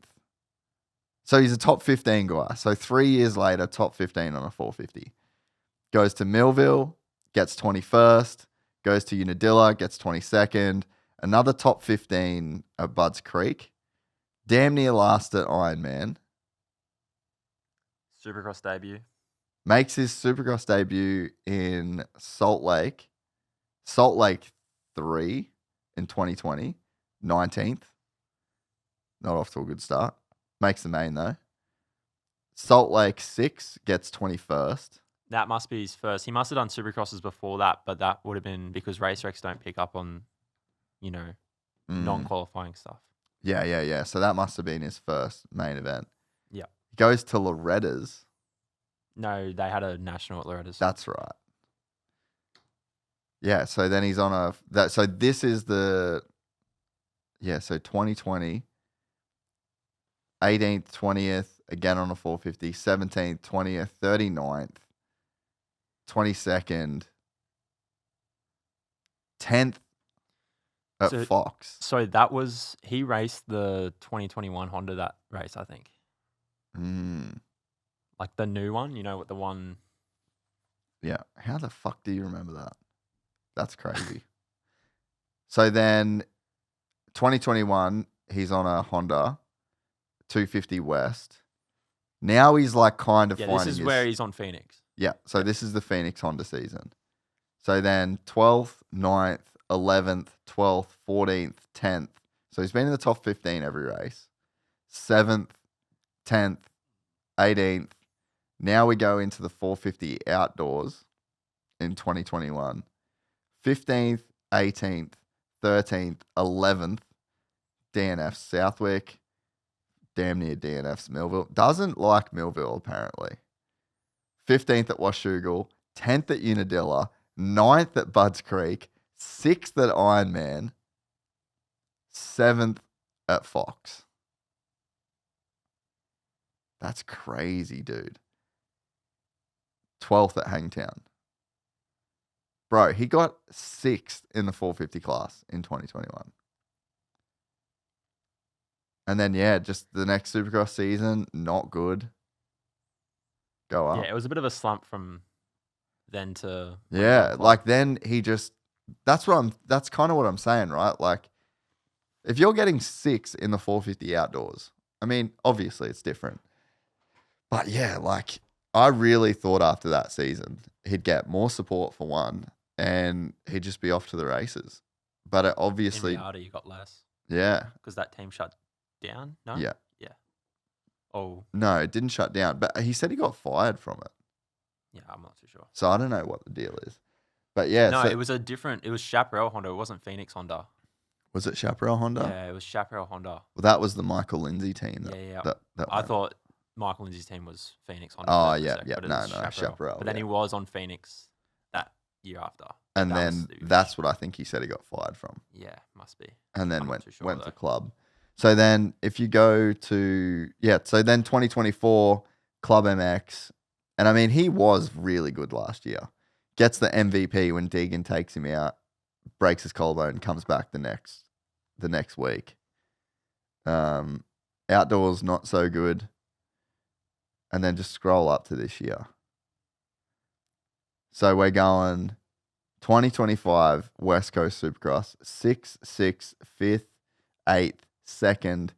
So he's a top 15 guy. So 3 years later, top 15 on a 450. Goes to Millville, gets 21st. Goes to Unadilla, gets 22nd. Another top 15 at Budds Creek. Damn near last at Ironman. Supercross debut. Makes his Supercross debut in Salt Lake 3 in 2020. 19th. Not off to a good start. Makes the main though. Salt Lake 6 gets 21st. That must be his first. He must have done Supercrosses before that, but that would have been because race recs don't pick up on, non-qualifying stuff. Yeah. So that must have been his first main event. Yeah. He goes to Loretta's. No, they had a national at Loretta's. That's right. Yeah, so then he's on so this is so 2020, 18th, 20th, again on a 450, 17th, 20th, 39th, 22nd, 10th at So- Fox. So he raced the 2021 Honda that race, I think. Like the new one, what the one. Yeah. How the fuck do you remember that? That's crazy. So then 2021, he's on a Honda 250 West. Now he's like kind of finding this is where he's on Phoenix. Yeah, so this is the Phoenix Honda season. So then 12th, 9th, 11th, 12th, 14th, 10th. So he's been in the top 15 every race. 7th, 10th, 18th. Now we go into the 450 outdoors in 2021. 15th, 18th, 13th, 11th, DNF Southwick. Damn near DNF's Millville. Doesn't like Millville, apparently. 15th at Washougal, 10th at Unadilla, 9th at Budds Creek, 6th at Ironman, 7th at Fox. That's crazy, dude. 12th at Hangtown. Bro, he got 6th in the 450 class in 2021. And then, just the next Supercross season, not good. Go up. Yeah, it was a bit of a slump from then to. Yeah, like then he just. That's kind of what I'm saying, right? Like, if you're getting 6 in the 450 outdoors, I mean, obviously it's different. But yeah, like, I really thought after that season he'd get more support for one and he'd just be off to the races. But it obviously. In Miata, you got less. Yeah. Because that team shut down? No? Yeah. Yeah. Oh. No, it didn't shut down. But he said he got fired from it. Yeah, I'm not too sure. So I don't know what the deal is. But yeah. No, it was it was Chaparral Honda. It wasn't Phoenix Honda. Was it Chaparral Honda? Yeah, it was Chaparral Honda. Well, that was the Michael Lindsay team. I thought Michael Lindsay's team was Phoenix Honda. Oh, yeah. No, Chaparral. Chaparral. But then he was on Phoenix that year after. And then that's what I think he said he got fired from. Yeah, must be. And then went to club. So then if you go to, so then 2024, Club MX. And I mean, he was really good last year. Gets the MVP when Deegan takes him out, breaks his collarbone, comes back the next week. Outdoors, not so good. And then just scroll up to this year. So we're going 2025 West Coast Supercross, 6th, 6th, 5th, 8th, 2nd,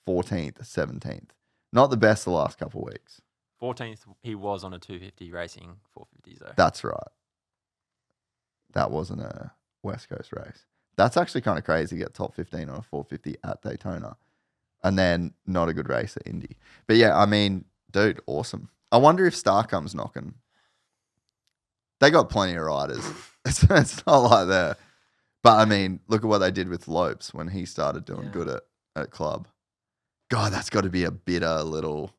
14th, 17th. Not the best the last couple of weeks. 14th, he was on a 250 racing 450s though. That's right. That wasn't a West Coast race. That's actually kind of crazy to get top 15 on a 450 at Daytona. And then not a good race at Indy. But yeah, I mean, dude, awesome. I wonder if Star comes knocking. They got plenty of riders. It's not like that. But I mean, look at what they did with Lopes when he started doing good at club. God, that's got to be a bitter little.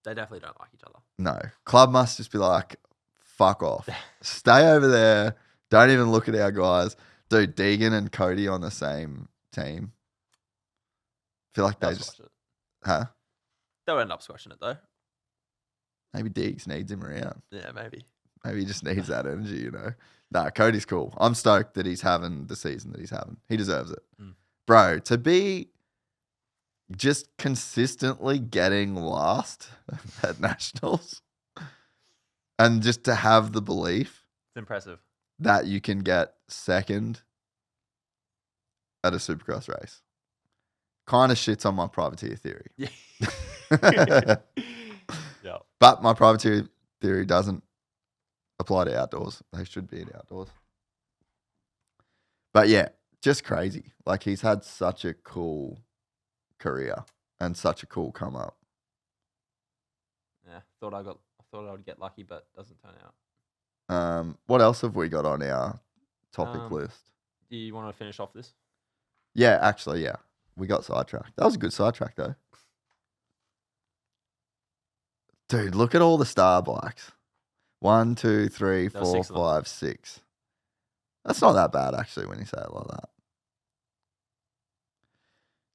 They definitely don't like each other. No. Club must just be like, fuck off. Stay over there. Don't even look at our guys. Dude, Deegan and Coty on the same team. I feel like they just. Huh? They'll end up squashing it though. Maybe Deegs needs him around. Yeah, maybe. Maybe he just needs that energy, you know. Nah, Cody's cool. I'm stoked that he's having the season that he's having. He deserves it. Bro, to be just consistently getting last at Nationals and just to have the belief It's impressive that you can get second at a Supercross race. Kind of shits on my privateer theory. Yeah. Yeah. But my privateer theory doesn't apply to outdoors. They should be in outdoors. But yeah, just crazy. Like he's had such a cool career and such a cool come up. Yeah, thought I would get lucky, but doesn't turn out. What else have we got on our topic list? Do you want to finish off this? Yeah, actually, yeah. We got sidetracked. That was a good sidetrack though. Dude, look at all the star bikes. 1, 2, 3, 4, 5, 6. That's not that bad, actually, when you say it like that.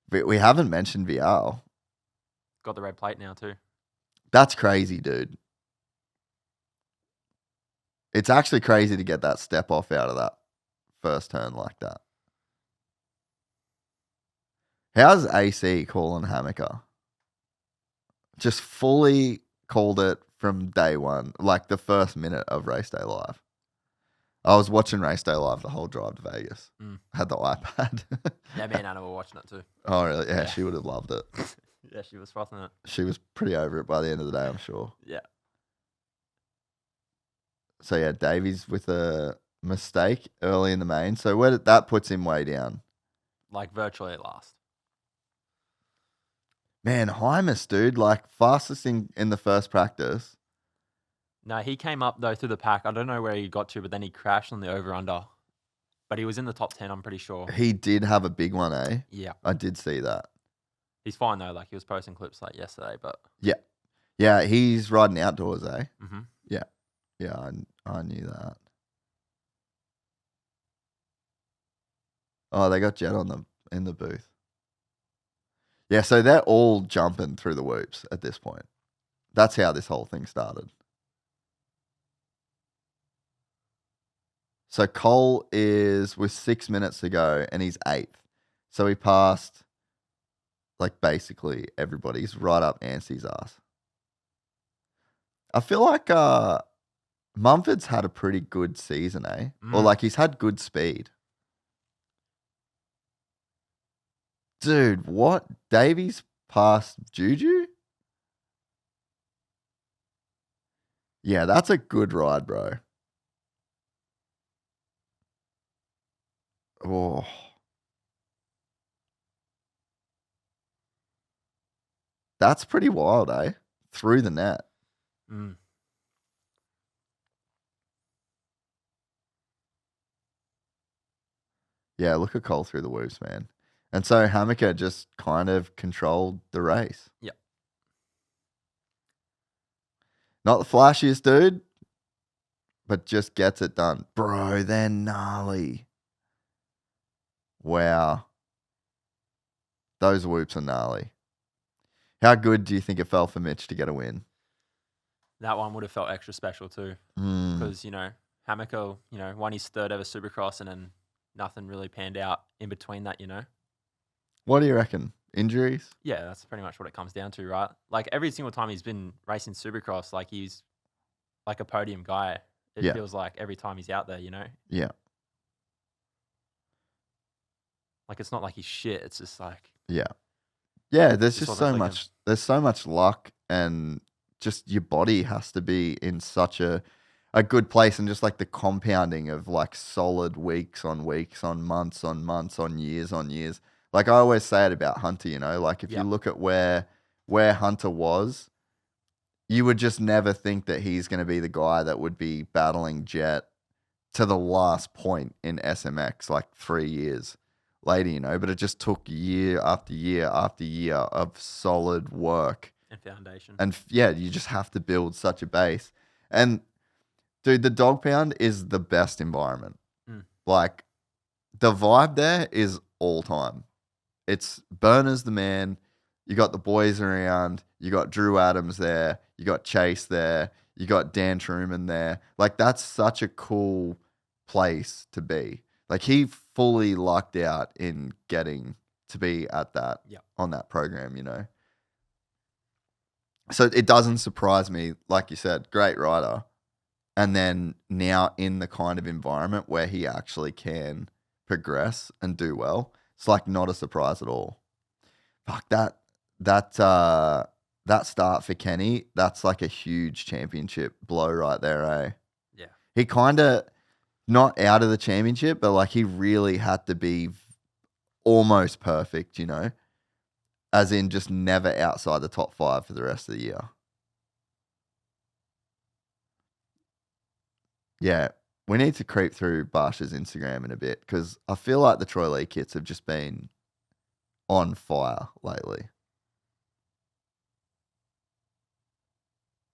But we haven't mentioned Vial. Got the red plate now too. That's crazy, dude. It's actually crazy to get that step off out of that first turn like that. How's AC calling Hammaker? Just fully called it from day one, like the first minute of Race Day Live. I was watching Race Day Live the whole drive to Vegas. I had the iPad. Yeah, me and Anna were watching it too. Oh, really? Yeah, she would have loved it. Yeah, she was frothing it. She was pretty over it by the end of the day, I'm sure. Yeah. So, yeah, Davies with a mistake early in the main. So, that puts him way down. Like virtually at last. Man, Hymus, dude, like fastest in the first practice. No, he came up though through the pack. I don't know where he got to, but then he crashed on the over-under. But he was in the top 10, I'm pretty sure. He did have a big one, eh? Yeah. I did see that. He's fine though. Like he was posting clips like yesterday, but Yeah, he's riding outdoors, eh? Mm-hmm. Yeah, I knew that. Oh, they got Jett in the booth. Yeah, so they're all jumping through the whoops at this point. That's how this whole thing started. So Cole is with 6 minutes to go, and he's 8th. So he passed, like, basically everybody. He's right up Nancy's ass. I feel like Mumford's had a pretty good season, eh? Or, like, he's had good speed. Dude, what? Davies passed JuJu? Yeah, that's a good ride, bro. Oh. That's pretty wild, eh? Through the net. Yeah, look at Cole through the whoops, man. And so Hammaker just kind of controlled the race. Yep. Not the flashiest dude, but just gets it done. Bro, they're gnarly. Wow. Those whoops are gnarly. How good do you think it felt for Mitch to get a win? That one would have felt extra special too. Because, Hammaker, won his third ever Supercross and then nothing really panned out in between that, What do you reckon? Injuries? Yeah, that's pretty much what it comes down to, right? Like every single time he's been racing Supercross, like he's like a podium guy. It feels like every time he's out there, Yeah. Like it's not like he's shit. It's just like Yeah. Yeah, there's just so much there's so much luck, and just your body has to be in such a good place, and just like the compounding of like solid weeks on weeks on months on months on years on years. Like I always say it about Hunter, like if you look at where Hunter was, you would just never think that he's going to be the guy that would be battling Jett to the last point in SMX like 3 years later, but it just took year after year after year of solid work and foundation. And you just have to build such a base. And dude, the dog pound is the best environment. Like the vibe there is all time. It's Burner's the man. You got the boys around. You got Drew Adams there. You got Chase there. You got Dan Truman there. Like that's such a cool place to be. Like he fully lucked out in getting to be at that on that program, So it doesn't surprise me, like you said, great rider. And then now in the kind of environment where he actually can progress and do well, it's like not a surprise at all. Fuck that start for Kenny, that's like a huge championship blow right there, eh? Yeah. He kind of not out of the championship, but like he really had to be almost perfect, as in just never outside the top 5 for the rest of the year. Yeah, we need to creep through Barsha's Instagram in a bit because I feel like the Troy Lee kits have just been on fire lately.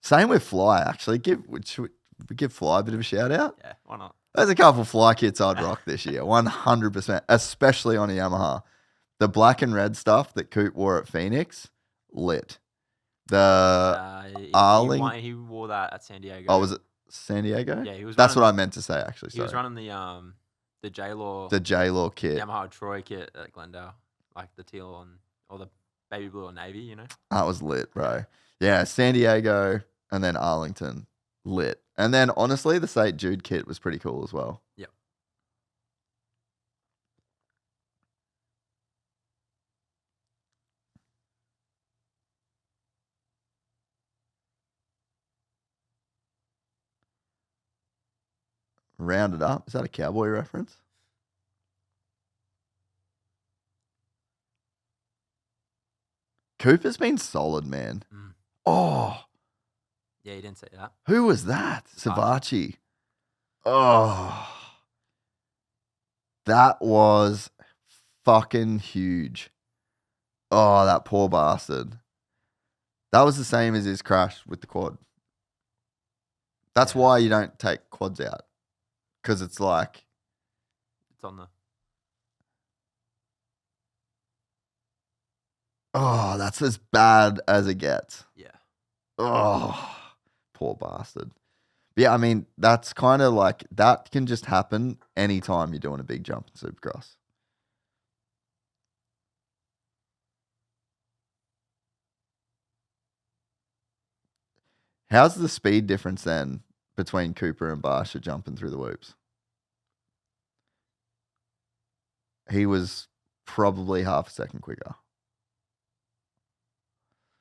Same with Fly, actually. Should we give Fly a bit of a shout out? Yeah, why not? There's a couple Fly kits I'd rock this year, 100%, especially on a Yamaha. The black and red stuff that Coot wore at Phoenix, lit. The Arling. He wore that at San Diego. Oh, was it San Diego? Yeah, he was. That's what I meant to say, actually. He was running the the J-Law kit. Yamaha Troy kit at Glendale, like the teal or the baby blue or navy, you know. That was lit, bro. Yeah, San Diego and then Arlington, lit. And then honestly, the St. Jude kit was pretty cool as well. Yep. Rounded up. Is that a cowboy reference? Cooper's been solid, man. Oh, yeah, you didn't say that. Who was that? Savachi. Oh, that was fucking huge. Oh, that poor bastard. That was the same as his crash with the quad. That's why you don't take quads out. Because it's like... It's on the... Oh, that's as bad as it gets. Yeah. Oh, poor bastard. But yeah, I mean, that's kind of like... That can just happen anytime you're doing a big jump in Supercross. How's the speed difference then between Cooper and Barsha jumping through the whoops? He was probably half a second quicker.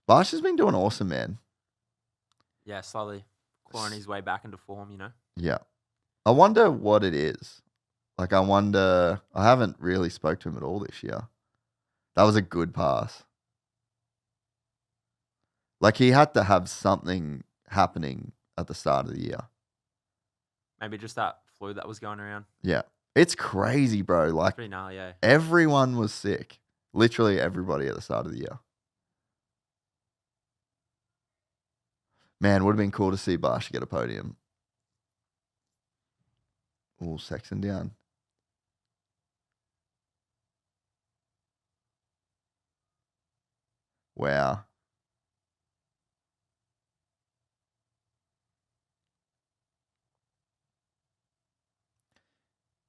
Barsha's been doing awesome, man. Yeah, slowly clawing his way back into form, you know? Yeah. I wonder what it is. Like, I haven't really spoke to him at all this year. That was a good pass. Like, he had to have something happening at the start of the year. Maybe just that flu that was going around. Yeah. It's crazy, bro. Like, it's pretty gnarly, yeah. Everyone was sick. Literally everybody at the start of the year. Man, would have been cool to see Barsha get a podium. Ooh, Sexton down. Wow.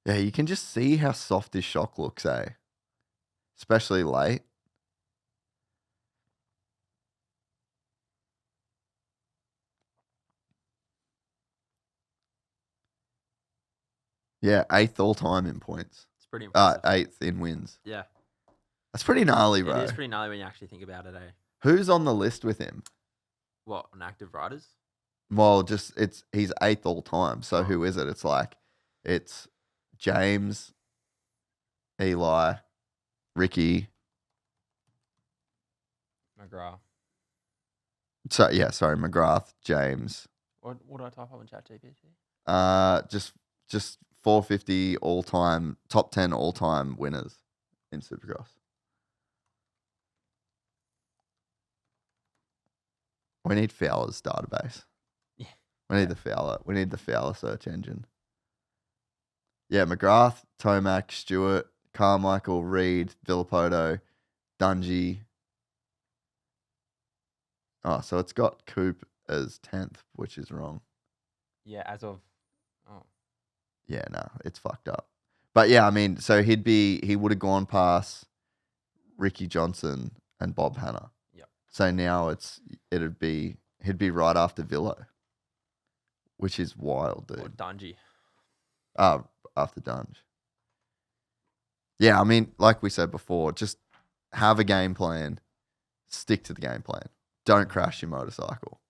Yeah, you can just see how soft this shock looks, eh? Especially late. Yeah, 8th all time in points. It's pretty impressive. 8th in wins. Yeah. That's pretty gnarly, bro. It is pretty gnarly when you actually think about it, eh? Who's on the list with him? What, on active riders? Well, he's 8th all time. So who is it? It's James, Eli, Ricky. McGrath. So yeah, sorry, McGrath, James. What do I type up in ChatGPT? Just 450 all time, top 10 all time winners in Supercross. We need Fowler's database. Yeah. We need the Fowler. We need the Fowler search engine. Yeah, McGrath, Tomac, Stewart, Carmichael, Reed, Villapoto, Dungy. Oh, so it's got Coop as 10th, which is wrong. Yeah, as of... Oh. Yeah, no, it's fucked up. But yeah, I mean, so he would have gone past Ricky Johnson and Bob Hanna. Yep. So now he'd be right after Villo, which is wild, dude. Or Dungy. After Dunge. Yeah, I mean, like we said before, just have a game plan, stick to the game plan. Don't crash your motorcycle.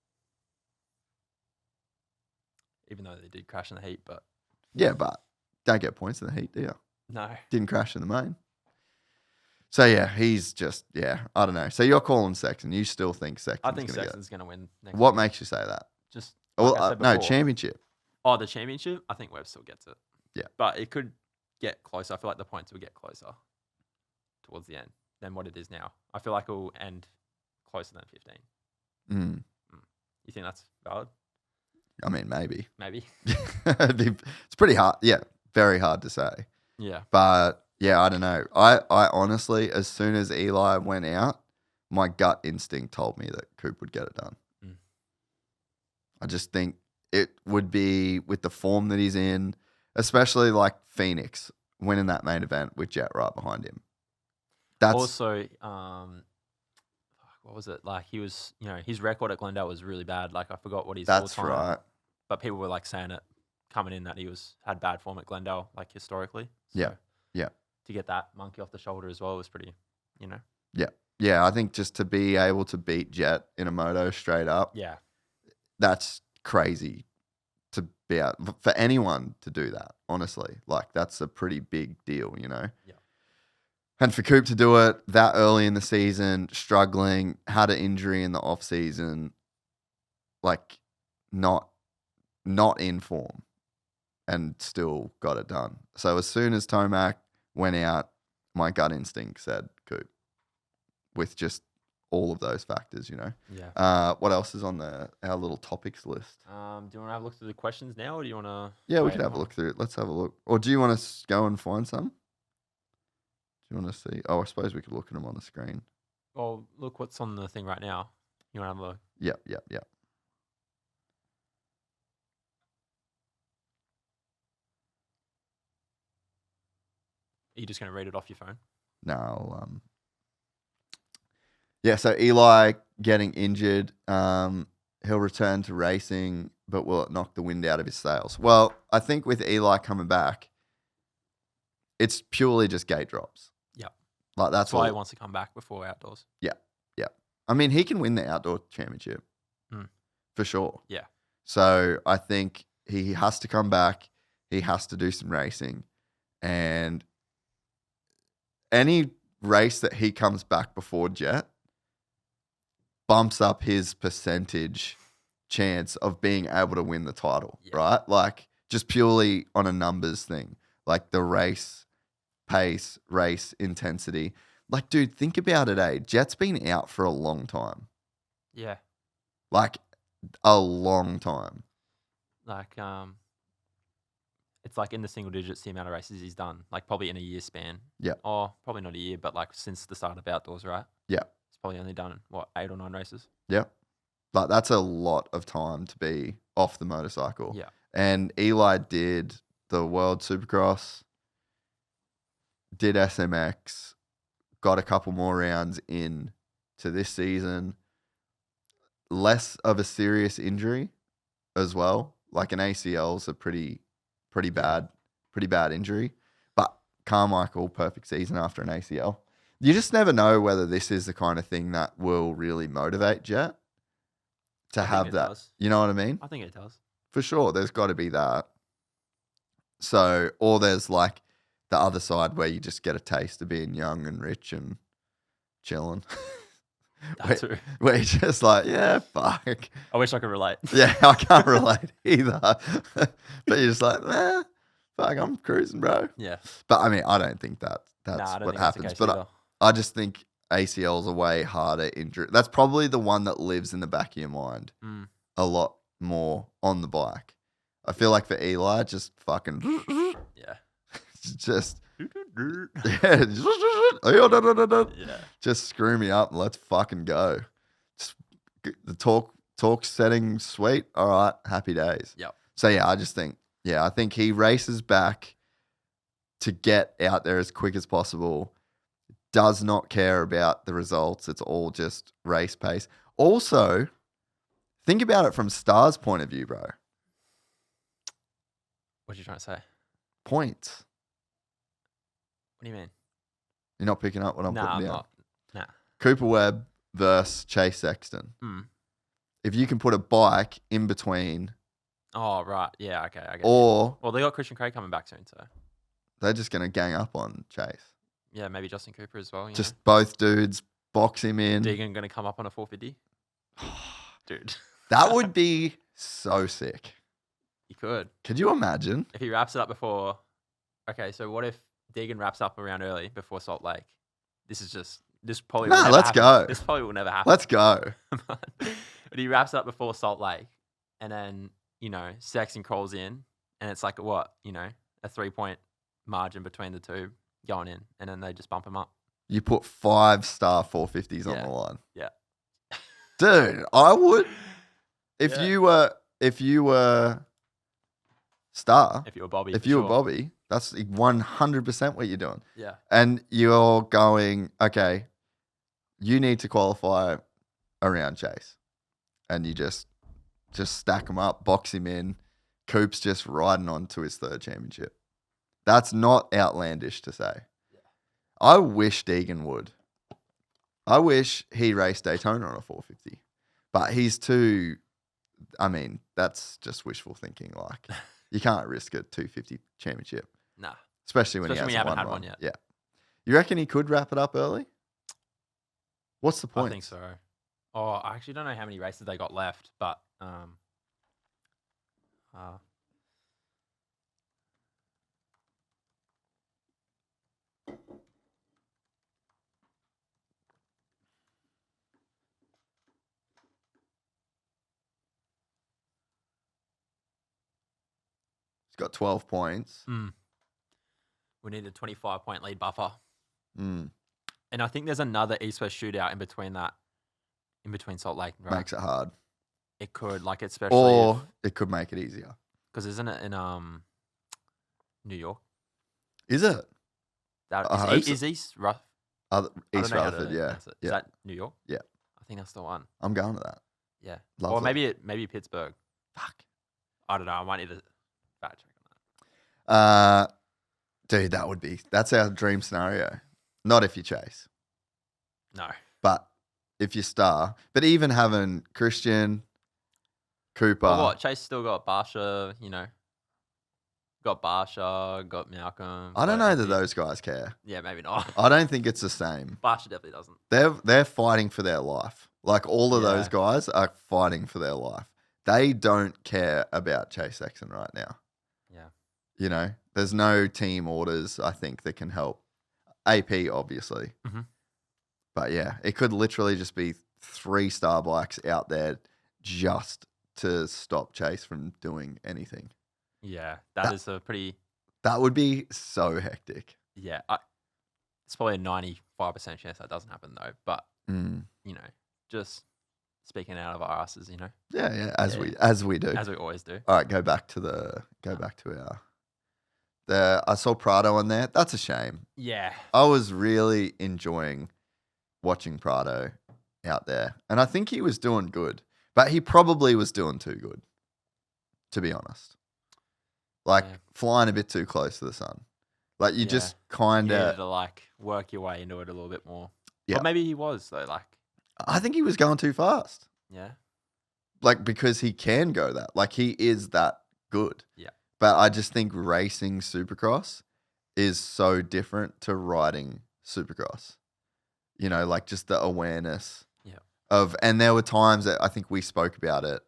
Even though they did crash in the heat, but... Yeah, but don't get points in the heat, do you? No. Didn't crash in the main. So yeah, he's just, I don't know. So you're calling Sexton. You still think Sexton's I think Sexton's going to win next What week. makes you say that? Just Well, I said no, before. championship. Oh, the championship? I think Webb still gets it. Yeah. But it could get closer. I feel like the points will get closer towards the end than what it is now. I feel like it will end closer than 15. You think that's valid? I mean, maybe. Maybe. It's pretty hard. Yeah, very hard to say. Yeah. But yeah, I don't know. I honestly, as soon as Eli went out, my gut instinct told me that Coop would get it done. I just think it would be with the form that he's in, especially like Phoenix. winning that main event with Jett right behind him. That's Also, what was it? Like he was, his record at Glendale was really bad. Like I forgot what his that's all-time. right. But people were like saying it coming in that he had bad form at Glendale, like historically. So Yeah. To get that monkey off the shoulder as well was pretty, Yeah, I think just to be able to beat Jett in a moto straight up, Yeah. that's crazy to be out for anyone to do that, honestly. Like that's a pretty big deal, Yeah. And for Coop to do it that early in the season, struggling, had an injury in the off season, like not in form, and still got it done. So as soon as Tomac went out, my gut instinct said Coop, with just all of those factors, Yeah. What else is on our little topics list? Do you want to have a look through the questions now, or do you want to? Yeah, we could have a look through it. Let's have a look. Or do you want to go and find some? Do you want to see? Oh, I suppose we could look at them on the screen. Well, look what's on the thing right now. You want to have a look? Yep. Are you just going to read it off your phone? No. Yeah. So Eli getting injured. He'll return to racing, but will it knock the wind out of his sails? Well, I think with Eli coming back, it's purely just gate drops. Yeah. Like that's why all. he wants to come back before outdoors. Yeah. I mean, he can win the outdoor championship for sure. Yeah. So I think he has to come back. He has to do some racing, and any race that he comes back before Jett bumps up his percentage chance of being able to win the title, right? Like just purely on a numbers thing, like the race pace, race intensity. Like, dude, think about it, Jett's been out for a long time. Yeah. Like a long time. Like, it's like in the single digits the amount of races he's done, like probably in a year span. Yeah. Or probably not a year, but like since the start of outdoors, right? Yeah. He's probably only done, 8 or 9 races? Yeah. Like that's a lot of time to be off the motorcycle. Yeah. And Eli did the World Supercross, did SMX, got a couple more rounds in to this season. Less of a serious injury as well. Like an ACL is a pretty bad injury. But Carmichael, perfect season after an ACL. You just never know whether this is the kind of thing that will really motivate Jett to have that. Does. You know what I mean? I think it does. For sure. There's got to be that. So, or there's like the other side where you just get a taste of being young and rich and chilling. where you're just like, yeah, fuck. I wish I could relate. Yeah, I can't relate either. But you're just like, fuck, I'm cruising, bro. Yeah. But I mean, I don't think that's I don't what think happens. that's the case But I just think ACL's a way harder injury. That's probably the one that lives in the back of your mind a lot more on the bike. I feel like for Eli, just fucking just just screw me up and let's fucking go. Just the talk setting sweet. All right, happy days. Yep. So yeah, I think he races back to get out there as quick as possible. Does not care about the results. It's all just race pace. Also, think about it from Star's point of view, bro. What are you trying to say? Points. What do you mean? You're not picking up what I'm putting down? Not. Nah. Cooper Webb versus Chase Sexton. If you can put a bike in between. Oh, right. Yeah, okay. I get or. Well, they got Christian Craig coming back soon, so. They're just going to gang up on Chase. Yeah, maybe Justin Cooper as well. Just both dudes box him in. Deegan going to come up on a 450? Dude. That would be so sick. He could. Could you imagine? If he wraps it up before... Okay, so what if Deegan wraps up around early before Salt Lake? This probably will never let's happen. go. This probably will never happen. Let's go. But he wraps up before Salt Lake, and then, Sexton crawls in, and it's like, a 3-point margin between the two going in, and then they just bump him up. You put 5-star 450s on the line. Yeah. Dude, I would. If you were Star. If you were Bobby. If you were Bobby, That's 100% what you're doing. Yeah. And you're going, okay, you need to qualify around Chase. And you just stack him up, box him in. Coop's just riding on to his 3rd championship. That's not outlandish to say. Yeah. I wish Deegan would. I wish he raced Daytona on a 450. But he's too... I mean, that's just wishful thinking. Like, you can't risk a 250 championship. Nah. Especially when Especially he hasn't when you haven't had won one yet. Yeah. You reckon he could wrap it up early? What's the point? I think so. Oh, I actually don't know how many races they got left, but He's got 12 points. we need a 25-point lead buffer. Mm. And I think there's another East-West shootout in between Salt Lake and Rock. Makes it hard. It could, like, especially... Or it could make it easier. Because isn't it in New York? Is it? Is East Rough? East Rutherford, yeah. Is that New York? Yeah. I think that's the one. I'm going to that. Yeah. Love or that. maybe Pittsburgh. Fuck. I don't know. I might need to fact check on that. Dude, that's our dream scenario. Not if you Chase, No. but if you Star. But even having Christian, Cooper. Well, what? Chase still got Barsha, got Barsha, got Malcom. I don't know that those guys care. Yeah, maybe not. I don't think it's the same. Barsha definitely doesn't. They're fighting for their life. Like, all of those Yeah. guys are fighting for their life. They don't care about Chase Sexton right now. Yeah. There's no team orders, I think, that can help. AP, obviously. Mm-hmm. But yeah, it could literally just be 3 star bikes out there just to stop Chase from doing anything. Yeah, that is a pretty... That would be so hectic. Yeah. It's probably a 95% chance that doesn't happen, though. But, just speaking out of our asses, Yeah, as we do. As we always do. All right, go back to I saw Prado on there. That's a shame. Yeah. I was really enjoying watching Prado out there. And I think he was doing good. But he probably was doing too good, to be honest. Like, flying a bit too close to the sun. Like, you just kind You needed of... to, like, work your way into it a little bit more. Yeah. But maybe he was, though, like... I think he was going too fast. Yeah. Like, because he can go that. Like, he is that good. Yeah. But I just think racing Supercross is so different to riding Supercross. Like, just the awareness of... And there were times that I think we spoke about it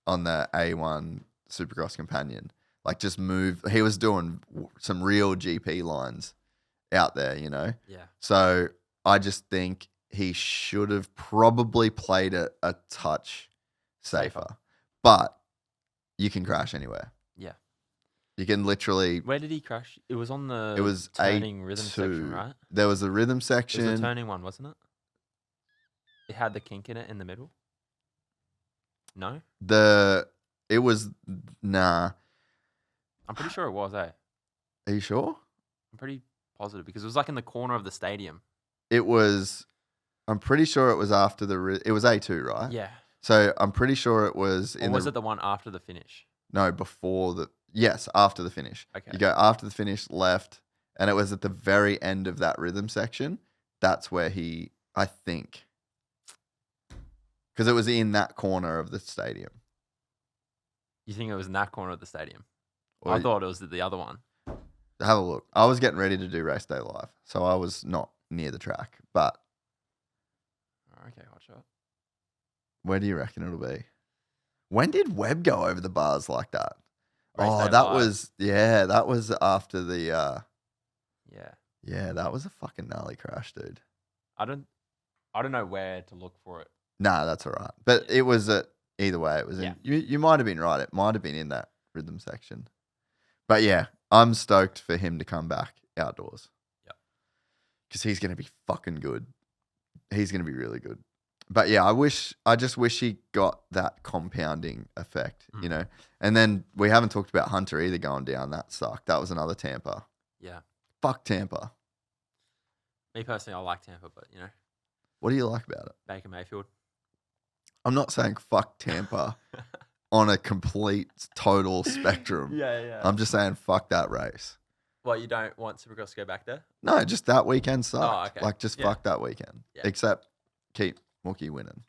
on the A1 Supercross Companion. Like, just move... He was doing some real GP lines out there, Yeah. So I just think he should have probably played it a touch safer. But you can crash anywhere. Yeah. You can literally... Where did he crash? It was on the It was turning A2. rhythm section, right? There was a rhythm It section. was the turning one, wasn't it? It had the kink in it in the middle? No? It was... Nah. I'm pretty sure it was, eh? Are you sure? I'm pretty positive because it was like in the corner of the stadium. It was... I'm pretty sure it was after it was A2, right? Yeah. So I'm pretty sure it was... Or was it the one after the finish? No, before the... Yes, after the finish. Okay. You go after the finish, left, and it was at the very end of that rhythm section. That's where he... I think... Because it was in that corner of the stadium. You think it was in that corner of the stadium? Or I thought it was the other one. Have a look. I was getting ready to do race day live, so I was not near the track. But Okay, watch out. where do you reckon it'll be? When did Webb go over the bars like that? Race day that live. was that was after the Yeah. that was a fucking gnarly crash, dude. I don't know where to look for it. Nah, that's all right. But it was either way. It was in. You might have been right. It might have been in that rhythm section. But yeah, I'm stoked for him to come back outdoors. Yeah. Because he's going to be fucking good. He's going to be really good. But yeah, I just wish he got that compounding effect, you know. And then we haven't talked about Hunter either going down. That sucked. That was another Tampa. Yeah. Fuck Tampa. Me personally, I like Tampa, but What do you like about it? Baker Mayfield. I'm not saying fuck Tampa on a complete total spectrum. Yeah. I'm just saying fuck that race. What, you don't want Supercross to go back there? No, just that weekend sucked. Oh, okay. Like just fuck that weekend. Yeah. Except keep Mookie winning.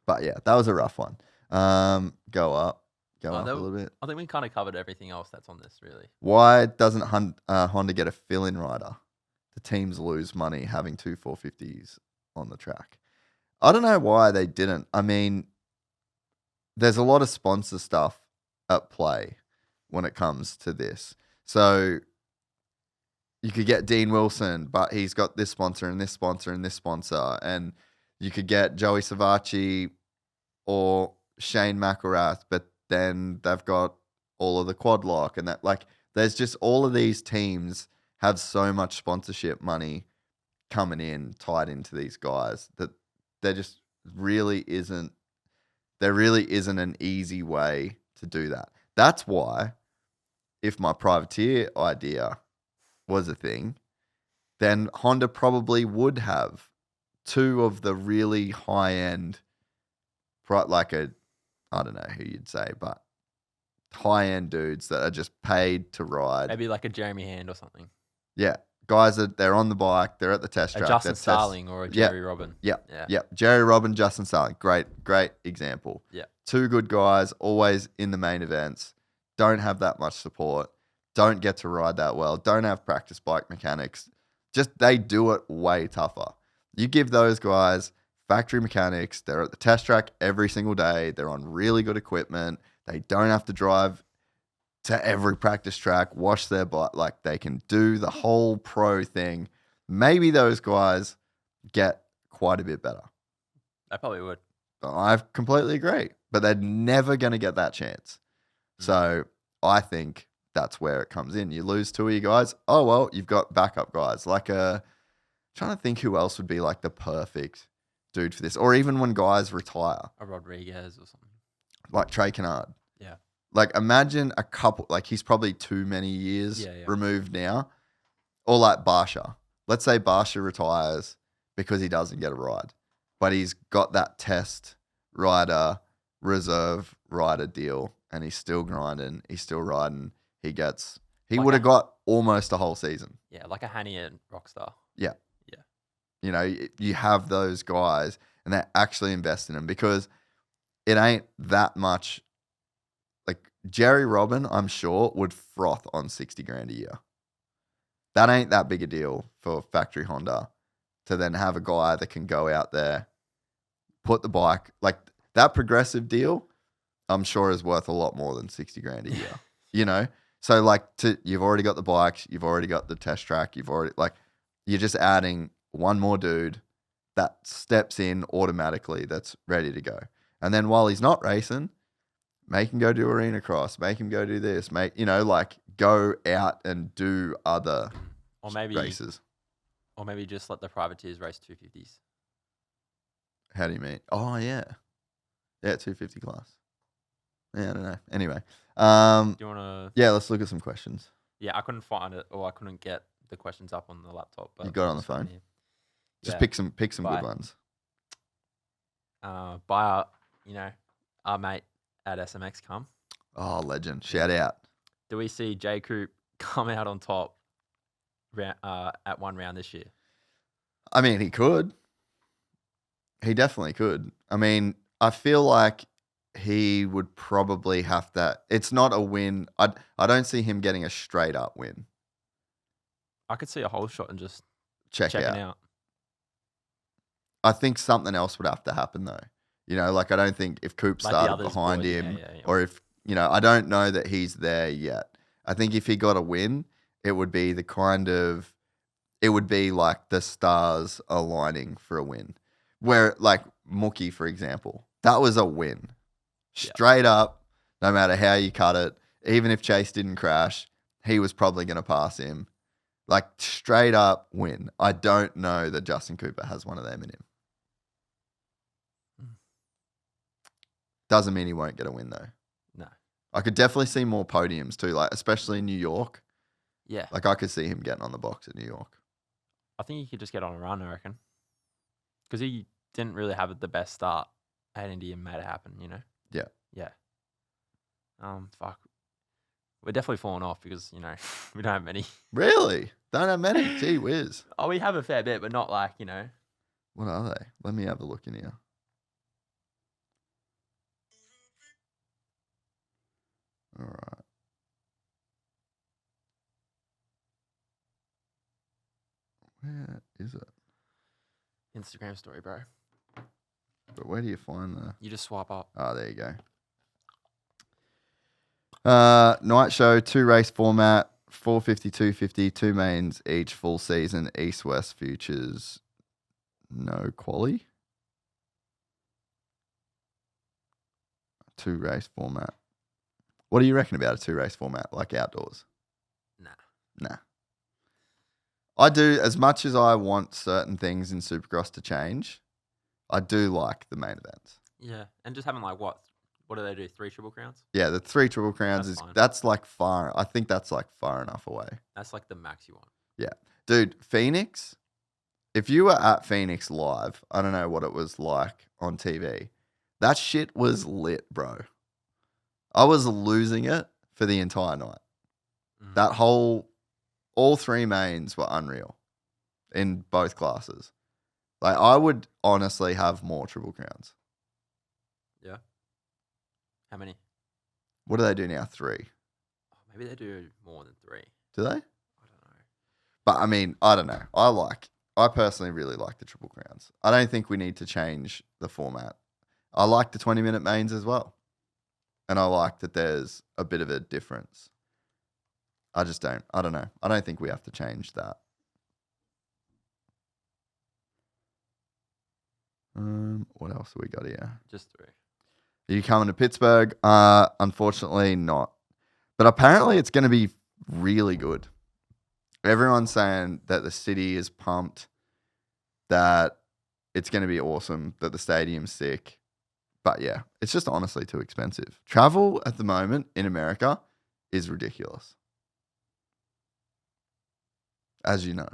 But yeah, that was a rough one. Go up a little bit. I think we kind of covered everything else that's on this, really. Why doesn't Honda get a fill-in rider? The teams lose money having two 450s on the track. I don't know why they didn't. I mean, there's a lot of sponsor stuff at play when it comes to this. So you could get Dean Wilson, but he's got this sponsor and this sponsor and this sponsor. And you could get Joey Savacci or Shane McElrath, but then they've got all of the quad lock and that. Like, there's just all of these teams have so much sponsorship money coming in, tied into these guys that there really isn't an easy way to do that. That's why if my privateer idea was a thing, then Honda probably would have two of the really high-end, like I don't know who you'd say, but high-end dudes that are just paid to ride. Maybe like a Jeremy Hand or something. Yeah. Guys that they're on the bike, they're at the test track. A Justin Starling or a Jerry Robin. Yeah. Jerry Robin, Justin Starling. Great example. Yeah. Two good guys, always in the main events, don't have that much support, don't get to ride that well, don't have practice bike mechanics. Just they do it way tougher. You give those guys factory mechanics, they're at the test track every single day, they're on really good equipment, they don't have to drive to every practice track, wash their bike, like they can do the whole pro thing. Maybe those guys get quite a bit better. I probably would. I completely agree, but they're never going to get that chance. So I think that's where it comes in. You lose two of your guys. Oh, well, you've got backup guys. Trying to think who else would be like the perfect dude for this. Or even when guys retire. A Rodriguez or something. Like Trey Kennard. Yeah. Like imagine a couple, like he's probably too many years removed now. Or like Barsha. Let's say Barsha retires because he doesn't get a ride. But he's got that test rider, reserve rider deal. And he's still grinding. He's still riding. He would have got almost a whole season. Yeah, like a Hanny and Rockstar. Yeah. You know, you have those guys and they actually invest in them because it ain't that much. Like Jerry Robin, I'm sure, would froth on 60 grand a year. That ain't that big a deal for factory Honda to then have a guy that can go out there, put the bike, like that progressive deal, I'm sure is worth a lot more than 60 grand a year, you know? So like you've already got the bikes, you've already got the test track, you're just adding one more dude that steps in automatically that's ready to go. And then while he's not racing, make him go do arena cross, make him go do this, go out and do other races. Or maybe just let the privateers race 250s. How do you mean? Oh, yeah. Yeah, 250 class. Yeah, I don't know. Anyway. Do you want to... Yeah, let's look at some questions. Yeah, I couldn't find it, or I couldn't get the questions up on the laptop. But you got it on the phone? Just pick some good ones. By our mate at SMX come. Oh, legend. Shout out. Do we see J Coop come out on top at one round this year? I mean, he could. He definitely could. I mean, I feel like he would probably have to. It's not a win. I don't see him getting a straight up win. I could see a whole shot and just checking out. I think something else would have to happen though. You know, like I don't think if Coop started behind him or if, I don't know that he's there yet. I think if he got a win, it would be like the stars aligning for a win. Where like Mookie, for example, that was a win. Straight up, no matter how you cut it, even if Chase didn't crash, he was probably going to pass him. Like straight up win. I don't know that Justin Cooper has one of them in him. Doesn't mean he won't get a win though. No. I could definitely see more podiums too, like especially in New York. Yeah. Like I could see him getting on the box at New York. I think he could just get on a run, I reckon. Because he didn't really have the best start at Indy and made it happen, you know? Yeah. Yeah. Fuck. We're definitely falling off because, you know, we don't have many. Really? Don't have many? Gee whiz. Oh, we have a fair bit, but not like, you know. What are they? Let me have a look in here. All right. Where is it? Instagram story, bro. But where do you find the... You just swipe up. Oh, there you go. Night show, 2-race format, 450, 250, 2 mains each full season, East-West futures, no quali. 2-race format. What do you reckon about a 2-race format, like outdoors? Nah. I do, as much as I want certain things in Supercross to change, I do like the main events. Yeah. And just having like what do they do? 3 Triple Crowns? Yeah, the 3 Triple Crowns That's fine. that's like far. I think that's like far enough away. That's like the max you want. Yeah. Dude, Phoenix, if you were at Phoenix live, I don't know what it was like on TV. That shit was lit, bro. I was losing it for the entire night. Mhm. That all 3 mains were unreal in both classes. Like, I would honestly have more Triple Crowns. Yeah. How many? What do they do now? 3. Oh, maybe they do more than 3. Do they? I don't know. But I mean, I don't know. I personally really like the Triple Crowns. I don't think we need to change the format. I like the 20-minute mains as well. And I like that there's a bit of a difference. I don't know. I don't think we have to change that. What else have we got here? Just 3. Are you coming to Pittsburgh? Unfortunately not. But apparently it's going to be really good. Everyone's saying that the city is pumped, that it's going to be awesome, that the stadium's sick. But yeah, it's just honestly too expensive. Travel at the moment in America is ridiculous. As you know.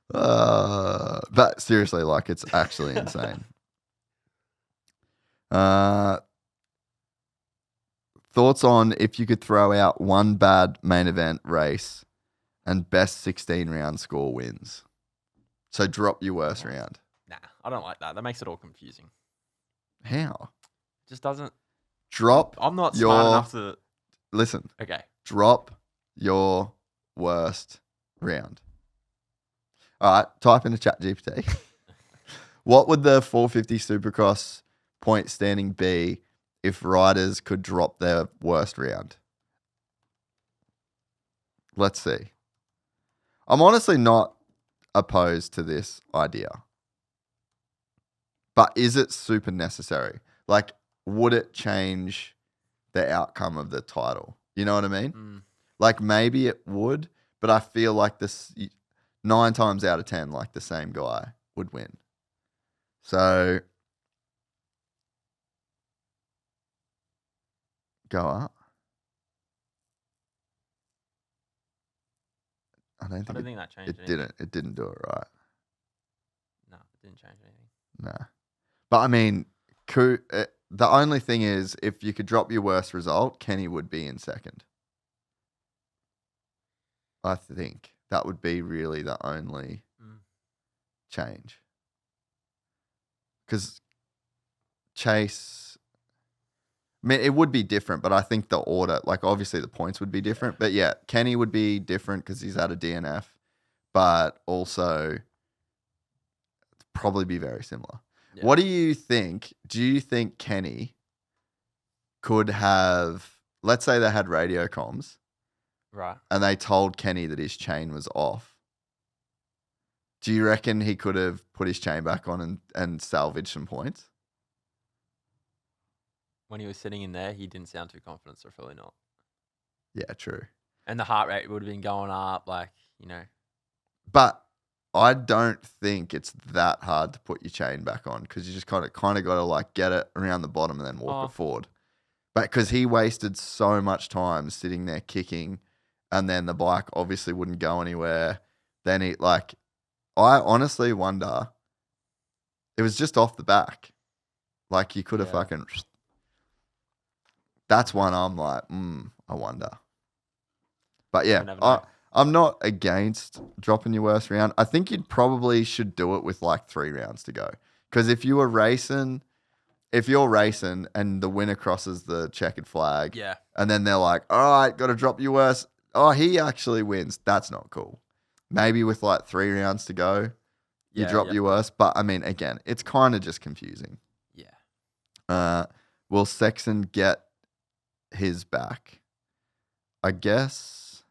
But seriously, like, it's actually insane. Thoughts on if you could throw out one bad main event race and best 16 round score wins. So drop your worst round. Nah, I don't like that. That makes it all confusing. How? Just doesn't. Drop. I'm not smart enough to. Listen. Okay. Drop your worst round. All right, type into ChatGPT. What would the 450 Supercross point standing be if riders could drop their worst round? Let's see. I'm honestly not opposed to this idea. But is it super necessary? Like, would it change the outcome of the title? You know what I mean? Mm. Like, maybe it would, but I feel like this 9 times out of 10, like, the same guy would win. So, go up. I don't think that changed it didn't do it right. No, it didn't change anything. Nah. But I mean, the only thing is, if you could drop your worst result, Kenny would be in second. I think that would be really the only change. Because Chase, I mean, it would be different, but I think the order, like, obviously the points would be different. But yeah, Kenny would be different because he's had a DNF, but also probably be very similar. Yeah. What do you think? Do you think Kenny could have, let's say they had radio comms, right, and they told Kenny that his chain was off. Do you reckon he could have put his chain back on and salvaged some points? When he was sitting in there, he didn't sound too confident, so probably not. Yeah, true. And the heart rate would have been going up, like, you know. But I don't think it's that hard to put your chain back on because you just kind of got to like get it around the bottom and then walk it forward. But because he wasted so much time sitting there kicking, and then the bike obviously wouldn't go anywhere. Then I honestly wonder, it was just off the back. Like you could have fucking. That's one I'm like, I wonder. But yeah, I'm not against dropping your worst round. I think you'd probably should do it with like 3 rounds to go. Because if you're racing and the winner crosses the checkered flag, and then they're like, all right, got to drop your worst. Oh, he actually wins. That's not cool. Maybe with like 3 rounds to go, you drop your worst. But I mean, again, it's kind of just confusing. Yeah. Will Sexton get his back? I guess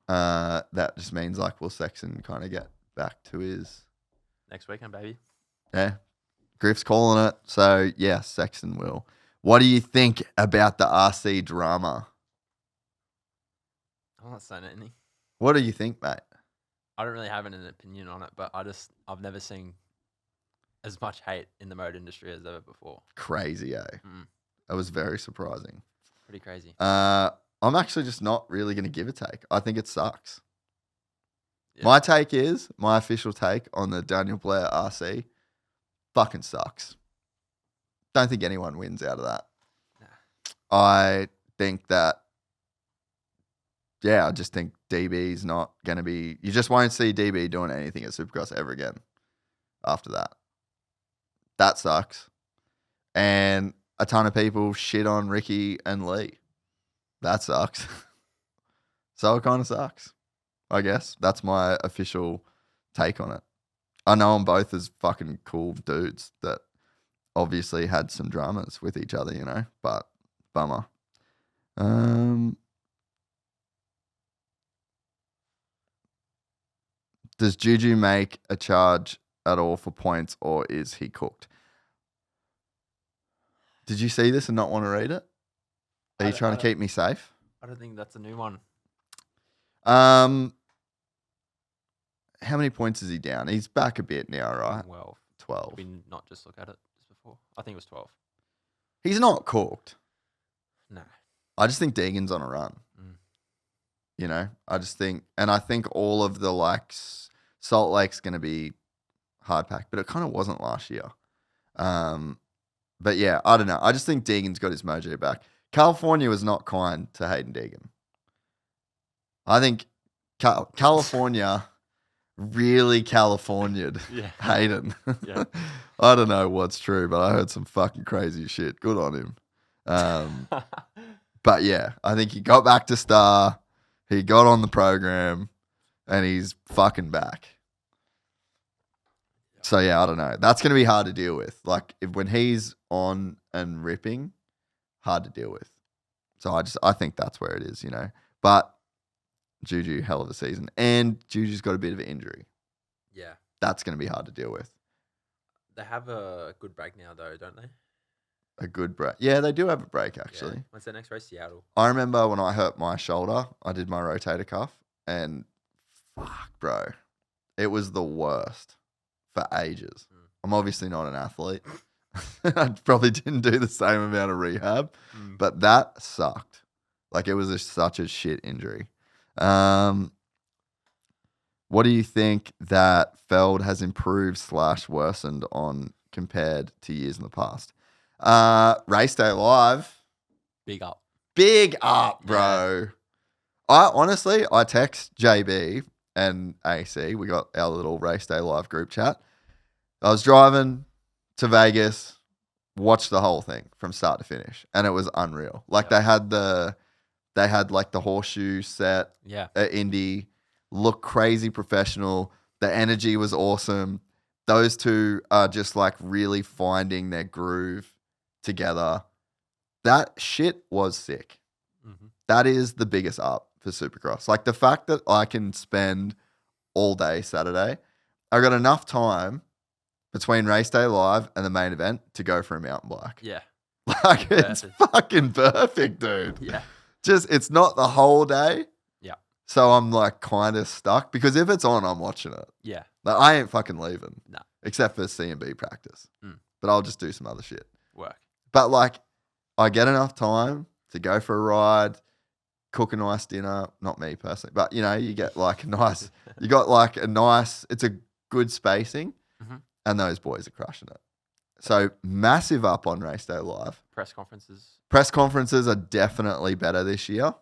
that just means like will Sexton kind of get back to his next weekend, baby. Yeah. Griff's calling it. So yeah, Sexton will. What do you think about the RC drama? I'm not saying anything. What do you think, mate? I don't really have an opinion on it, but I've never seen as much hate in the motor industry as ever before. Crazy, eh? That was very surprising. Pretty crazy. I'm actually just not really going to give a take. I think it sucks. Yeah. My official take on the Daniel Blair RC, fucking sucks. Don't think anyone wins out of that. Nah. I think that, I just think DB's not going to be, you just won't see DB doing anything at Supercross ever again after that. That sucks. And a ton of people shit on Ricky and Lee. That sucks. So it kind of sucks, I guess. That's my official take on it. I know them both as fucking cool dudes that obviously had some dramas with each other, but bummer. Does JuJu make a charge at all for points, or is he cooked? Did you see this and not want to read it? Are you trying to keep me safe? I don't think that's a new one. How many points is he down? He's back a bit now, right? 12. Did we not just look at it just before? I think it was 12. He's not cooked. No. I just think Deegan's on a run. I just think, and I think all of the Salt Lake's going to be hard packed, but it kind of wasn't last year. But yeah, I don't know. I just think Deegan's got his mojo back. California was not kind to Hayden Deegan. I think California really California'd Hayden. Yeah. I don't know what's true, but I heard some fucking crazy shit. Good on him. But yeah, I think he got back to Star. He got on the program, and he's fucking back. So yeah, I don't know. That's going to be hard to deal with. Like when he's on and ripping, hard to deal with. So I think that's where it is, But JuJu, hell of a season. And JuJu's got a bit of an injury. Yeah. That's going to be hard to deal with. They have a good break now, though, don't they? A good break. Yeah, they do have a break, actually. Yeah. When's their next race? Seattle. I remember when I hurt my shoulder, I did my rotator cuff, and fuck, bro. It was the worst for ages. I'm obviously not an athlete. I probably didn't do the same amount of rehab, but that sucked. Like it was such a shit injury. What do you think that Feld has improved / worsened on compared to years in the past? Race day live. Big up, bro. Yeah. I text JB and AC. We got our little race day live group chat. I was driving to Vegas, watched the whole thing from start to finish, and it was unreal. Like they had the horseshoe set at Indy, looked crazy professional. The energy was awesome. Those two are just like really finding their groove together. That shit was sick. Mm-hmm. That is the biggest up for Supercross. Like the fact that I can spend all day Saturday, I got enough time between race day live and the main event to go for a mountain bike. Yeah. Like it's fucking perfect, dude. Yeah. Just, it's not the whole day. Yeah. So I'm like kind of stuck because if it's on, I'm watching it. Yeah. Like I ain't fucking leaving. No. Except for C&B practice. Mm. But I'll just do some other shit. Work. But like I get enough time to go for a ride, cook a nice dinner. Not me personally, but you know, you get like it's a good spacing, and those boys are crushing it. So massive up on Race Day Live. Press conferences. Press conferences are definitely better this year.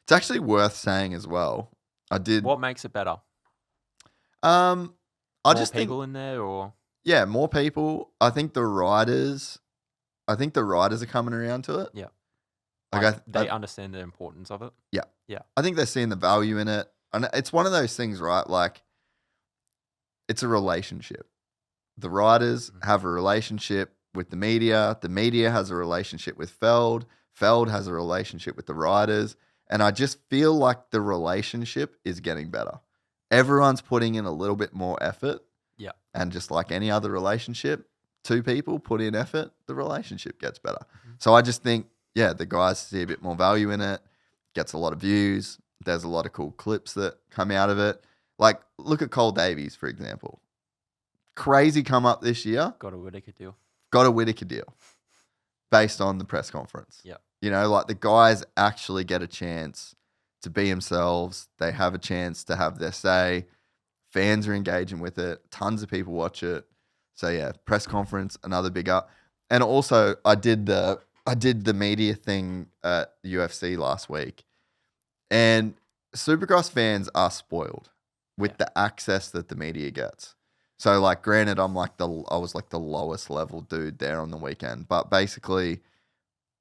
It's actually worth saying as well. What makes it better? I just think people in there, or more people. I think the riders are coming around to it. Yeah. Like they understand the importance of it. Yeah. Yeah. I think they're seeing the value in it. And it's one of those things, right? Like, it's a relationship. The riders have a relationship with the media. The media has a relationship with Feld. Feld has a relationship with the riders. And I just feel like the relationship is getting better. Everyone's putting in a little bit more effort. Yeah. And just like any other relationship, two people put in effort, the relationship gets better. So I just think, the guys see a bit more value in it, gets a lot of views. There's a lot of cool clips that come out of it. Like, look at Cole Davies, for example. Crazy come up this year. Got a Whittaker deal. Based on the press conference. Yeah. You know, like the guys actually get a chance to be themselves. They have a chance to have their say. Fans are engaging with it. Tons of people watch it. So press conference, another big up. And also I did the media thing at the UFC last week. And Supercross fans are spoiled with the access that the media gets. So like, granted, I was like the lowest level dude there on the weekend, but basically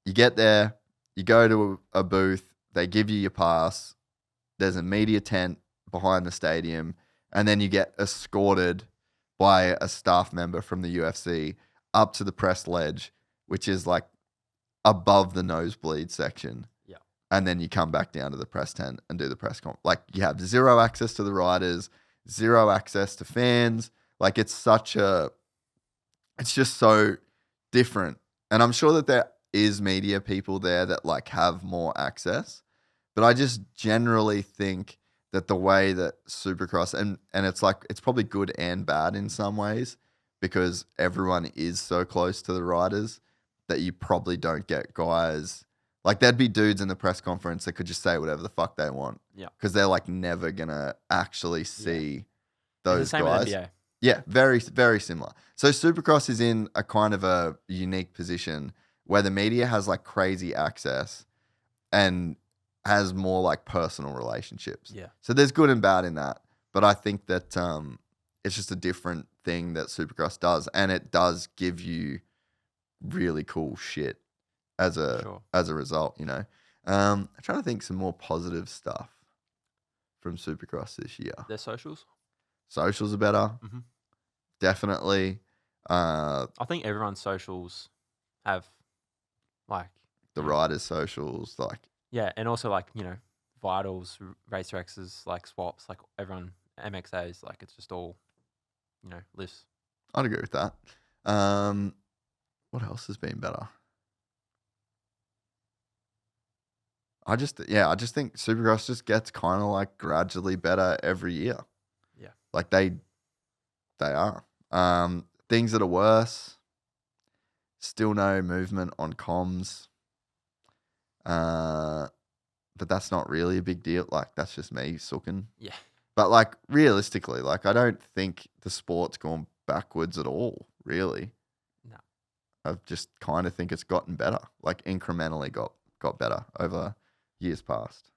you get there, you go to a booth, they give you your pass. There's a media tent behind the stadium, and then you get escorted by a staff member from the UFC up to the press ledge, which is like above the nosebleed section. Yeah. And then you come back down to the press tent and do the press conference. Like, you have zero access to the riders, zero access to fans. Like, it's just so different. And I'm sure that there is media people there that like have more access, but I just generally think that the way that Supercross, and it's like, it's probably good and bad in some ways, because everyone is so close to the riders that you probably don't get guys. Like, there'd be dudes in the press conference that could just say whatever the fuck they want. Yeah. Because they're like never going to actually see those same guys. with NBA. Yeah, very, very similar. So Supercross is in a kind of a unique position where the media has like crazy access and has more like personal relationships. Yeah. So there's good and bad in that. But I think that it's just a different thing that Supercross does. And it does give you really cool shit as a result, you know. I'm trying to think some more positive stuff from Supercross this year. Their socials? Socials are better. Mm-hmm. Definitely. I think everyone's socials have like the riders' socials, like. Yeah, and also like, you know, Vitals, RacerX's, like swaps, like everyone, MXA's, like it's just all, you know, lists. I'd agree with that. What else has been better? I just think Supercross just gets kind of like gradually better every year. Yeah. Like they are. Things that are worse, still no movement on comms. But that's not really a big deal. Like, that's just me sucking. Yeah. But like, realistically, like, I don't think the sport's gone backwards at all, really. No. I just kind of think it's gotten better, like incrementally got better over years past.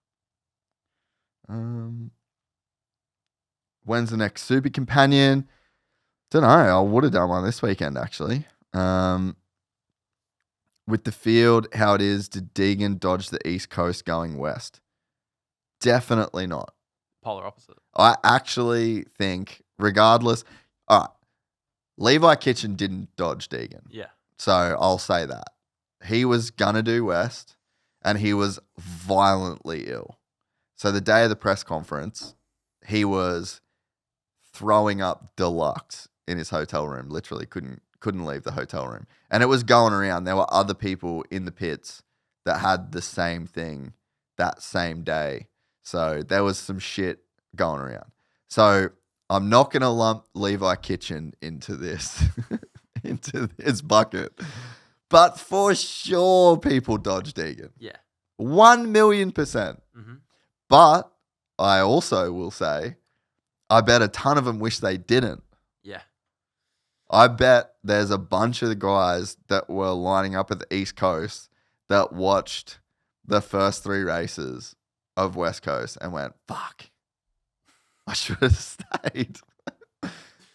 When's the next Super Companion? Don't know. I would have done one this weekend, actually. With the field, how it is, did Deegan dodge the East Coast going west? Definitely not. Polar opposite. I actually think, regardless, all right, Levi Kitchen didn't dodge Deegan. Yeah. So I'll say that. He was going to do west, and he was violently ill. So the day of the press conference, he was throwing up deluxe in his hotel room, literally couldn't leave the hotel room. And it was going around. There were other people in the pits that had the same thing that same day. So there was some shit going around. So I'm not going to lump Levi Kitchen into this, into this bucket. But for sure, people dodge Deegan. Yeah. 1,000,000%. Mm-hmm. But I also will say, I bet a ton of them wish they didn't. Yeah. I bet there's a bunch of the guys that were lining up at the East Coast that watched the first 3 races of West Coast and went, fuck, I should have stayed.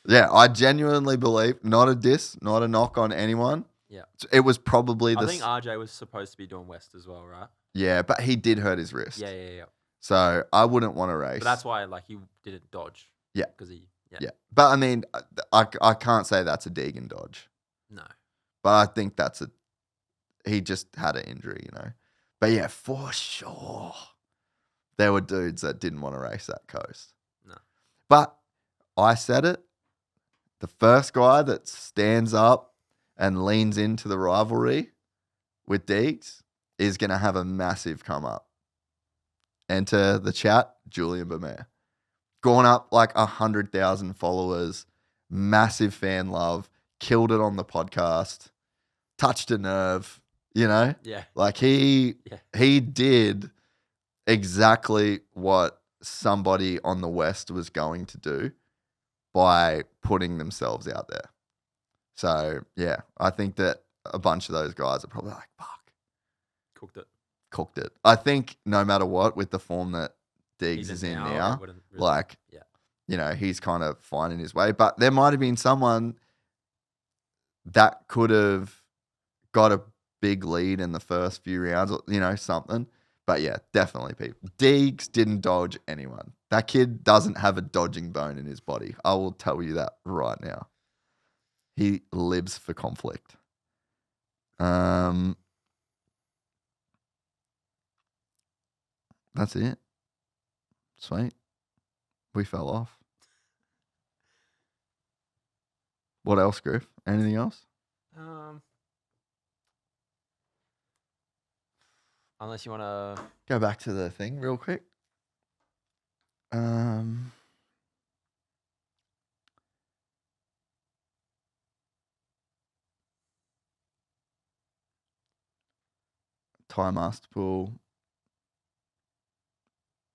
Yeah, I genuinely believe, not a diss, not a knock on anyone. Yeah. It was probably I think RJ was supposed to be doing West as well, right? Yeah, but he did hurt his wrist. Yeah. So I wouldn't want to race. But that's why, like, he didn't dodge. Yeah. Because Yeah. But I mean, I can't say that's a Deegan dodge. No. But I think he just had an injury, you know. But yeah, for sure, there were dudes that didn't want to race that coast. No. But I said it. The first guy that stands up and leans into the rivalry with Deegs is going to have a massive come up. Enter the chat, Julian Bemere. Gone up like 100,000 followers, massive fan love, killed it on the podcast, touched a nerve, you know? Yeah. Like he did exactly what somebody on the West was going to do by putting themselves out there. So, yeah, I think that a bunch of those guys are probably like, fuck. Cooked it. I think no matter what, with the form that Deegs is in now, really, like, you know, he's kind of finding his way. But there might have been someone that could have got a big lead in the first few rounds, or, you know, something. But yeah, definitely people. Deegs didn't dodge anyone. That kid doesn't have a dodging bone in his body. I will tell you that right now. He lives for conflict. That's it. Sweet. We fell off. What else, Griff? Anything else? Unless you want to go back to the thing real quick. Thai Masterpool.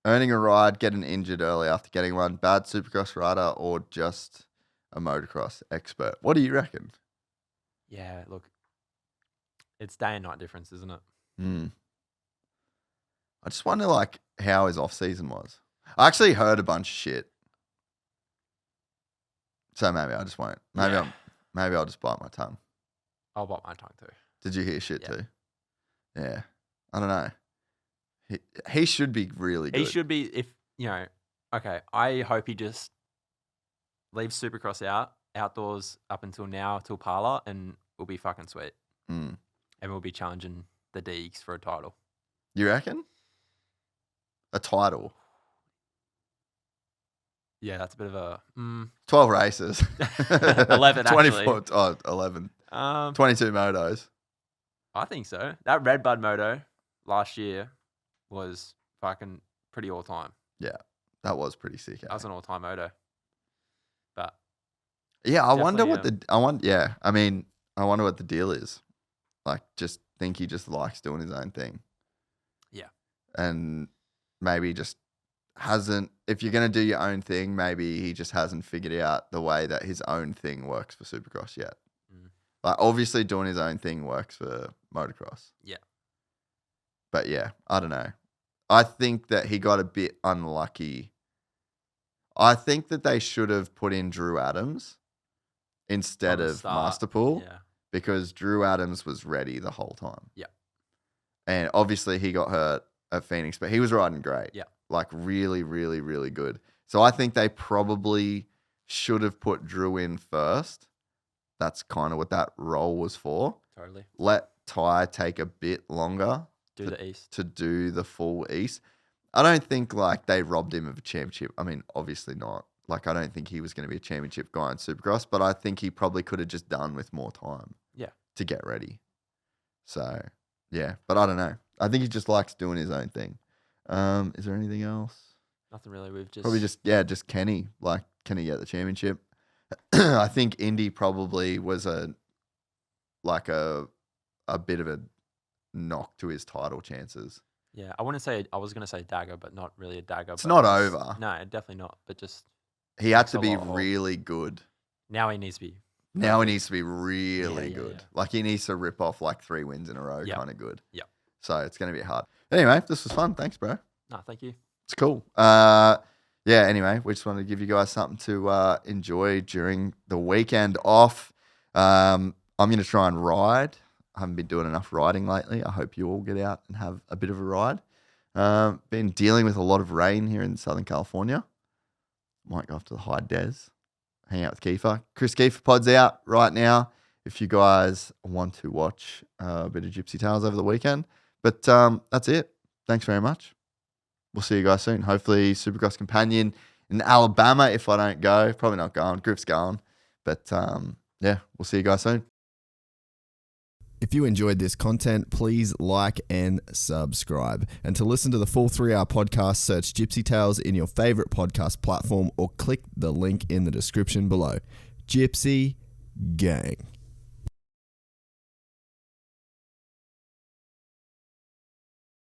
Earning a ride, getting injured early after getting one. Bad Supercross rider or just a motocross expert? What do you reckon? Yeah, look, it's day and night difference, isn't it? I just wonder, like, how his off season was. I actually heard a bunch of shit, so maybe I just won't. Maybe I'll just bite my tongue. I'll bite my tongue too. Did you hear shit too? Yeah, I don't know. He should be really good. He should be, if, you know, okay, I hope he just leaves Supercross outdoors up until now, till Parla, and we'll be fucking sweet. And we'll be challenging the Deegs for a title. You reckon? A title? Yeah, that's a bit of a... 12 races. 11, actually. 11. 22 motos. I think so. That Redbud moto last year was fucking pretty all-time. Yeah, that was pretty sick. That was an all-time moto. But yeah, I wonder what I wonder what the deal is. Like, just think he just likes doing his own thing. Yeah. And maybe just hasn't, if you're going to do your own thing, maybe he just hasn't figured out the way that his own thing works for Supercross yet. Like, obviously doing his own thing works for motocross. Yeah. But yeah, I don't know. I think that he got a bit unlucky. I think that they should have put in Drew Adams instead of Masterpool. Yeah. Because Drew Adams was ready the whole time. Yeah. And obviously he got hurt at Phoenix, but he was riding great. Yeah. Like, really, really, really good. So I think they probably should have put Drew in first. That's kind of what that role was for. Totally. Let Ty take a bit longer the East. To do the full East. I don't think, like, they robbed him of a championship. I mean, obviously not. Like, I don't think he was going to be a championship guy in Supercross, but I think he probably could have just done with more time. Yeah. To get ready. So, yeah. But I don't know. I think he just likes doing his own thing. Is there anything else? Nothing really. We've just Probably just Kenny. Like, Kenny get the championship. I think Indy probably was a bit of a knock to his title chances. Yeah, I was gonna say dagger, but not really a dagger. It's but not just- over. No, definitely not. But just He had Takes to a be lot of- really good. now he needs to be. Now he needs to be really Yeah, good. yeah. Like, he needs to rip off like 3 wins in a row, Yep. kind of good. Yep. So it's going to be hard. Anyway, this was fun. Thanks, bro. No, thank you. It's cool. Anyway, we just wanted to give you guys something to enjoy during the weekend off. I'm going to try and ride. I haven't been doing enough riding lately. I hope you all get out and have a bit of a ride. Been dealing with a lot of rain here in Southern California. Might go off to the high des, hang out with Kiefer. Chris Kiefer pod's out right now if you guys want to watch a bit of Gypsy Tales over the weekend. But that's it. Thanks very much. We'll see you guys soon. Hopefully Supercross Companion in Alabama if I don't go. Probably not going. Griff's going. But we'll see you guys soon. If you enjoyed this content, please like and subscribe. And to listen to the full 3-hour podcast, search Gypsy Tales in your favorite podcast platform or click the link in the description below. Gypsy Gang.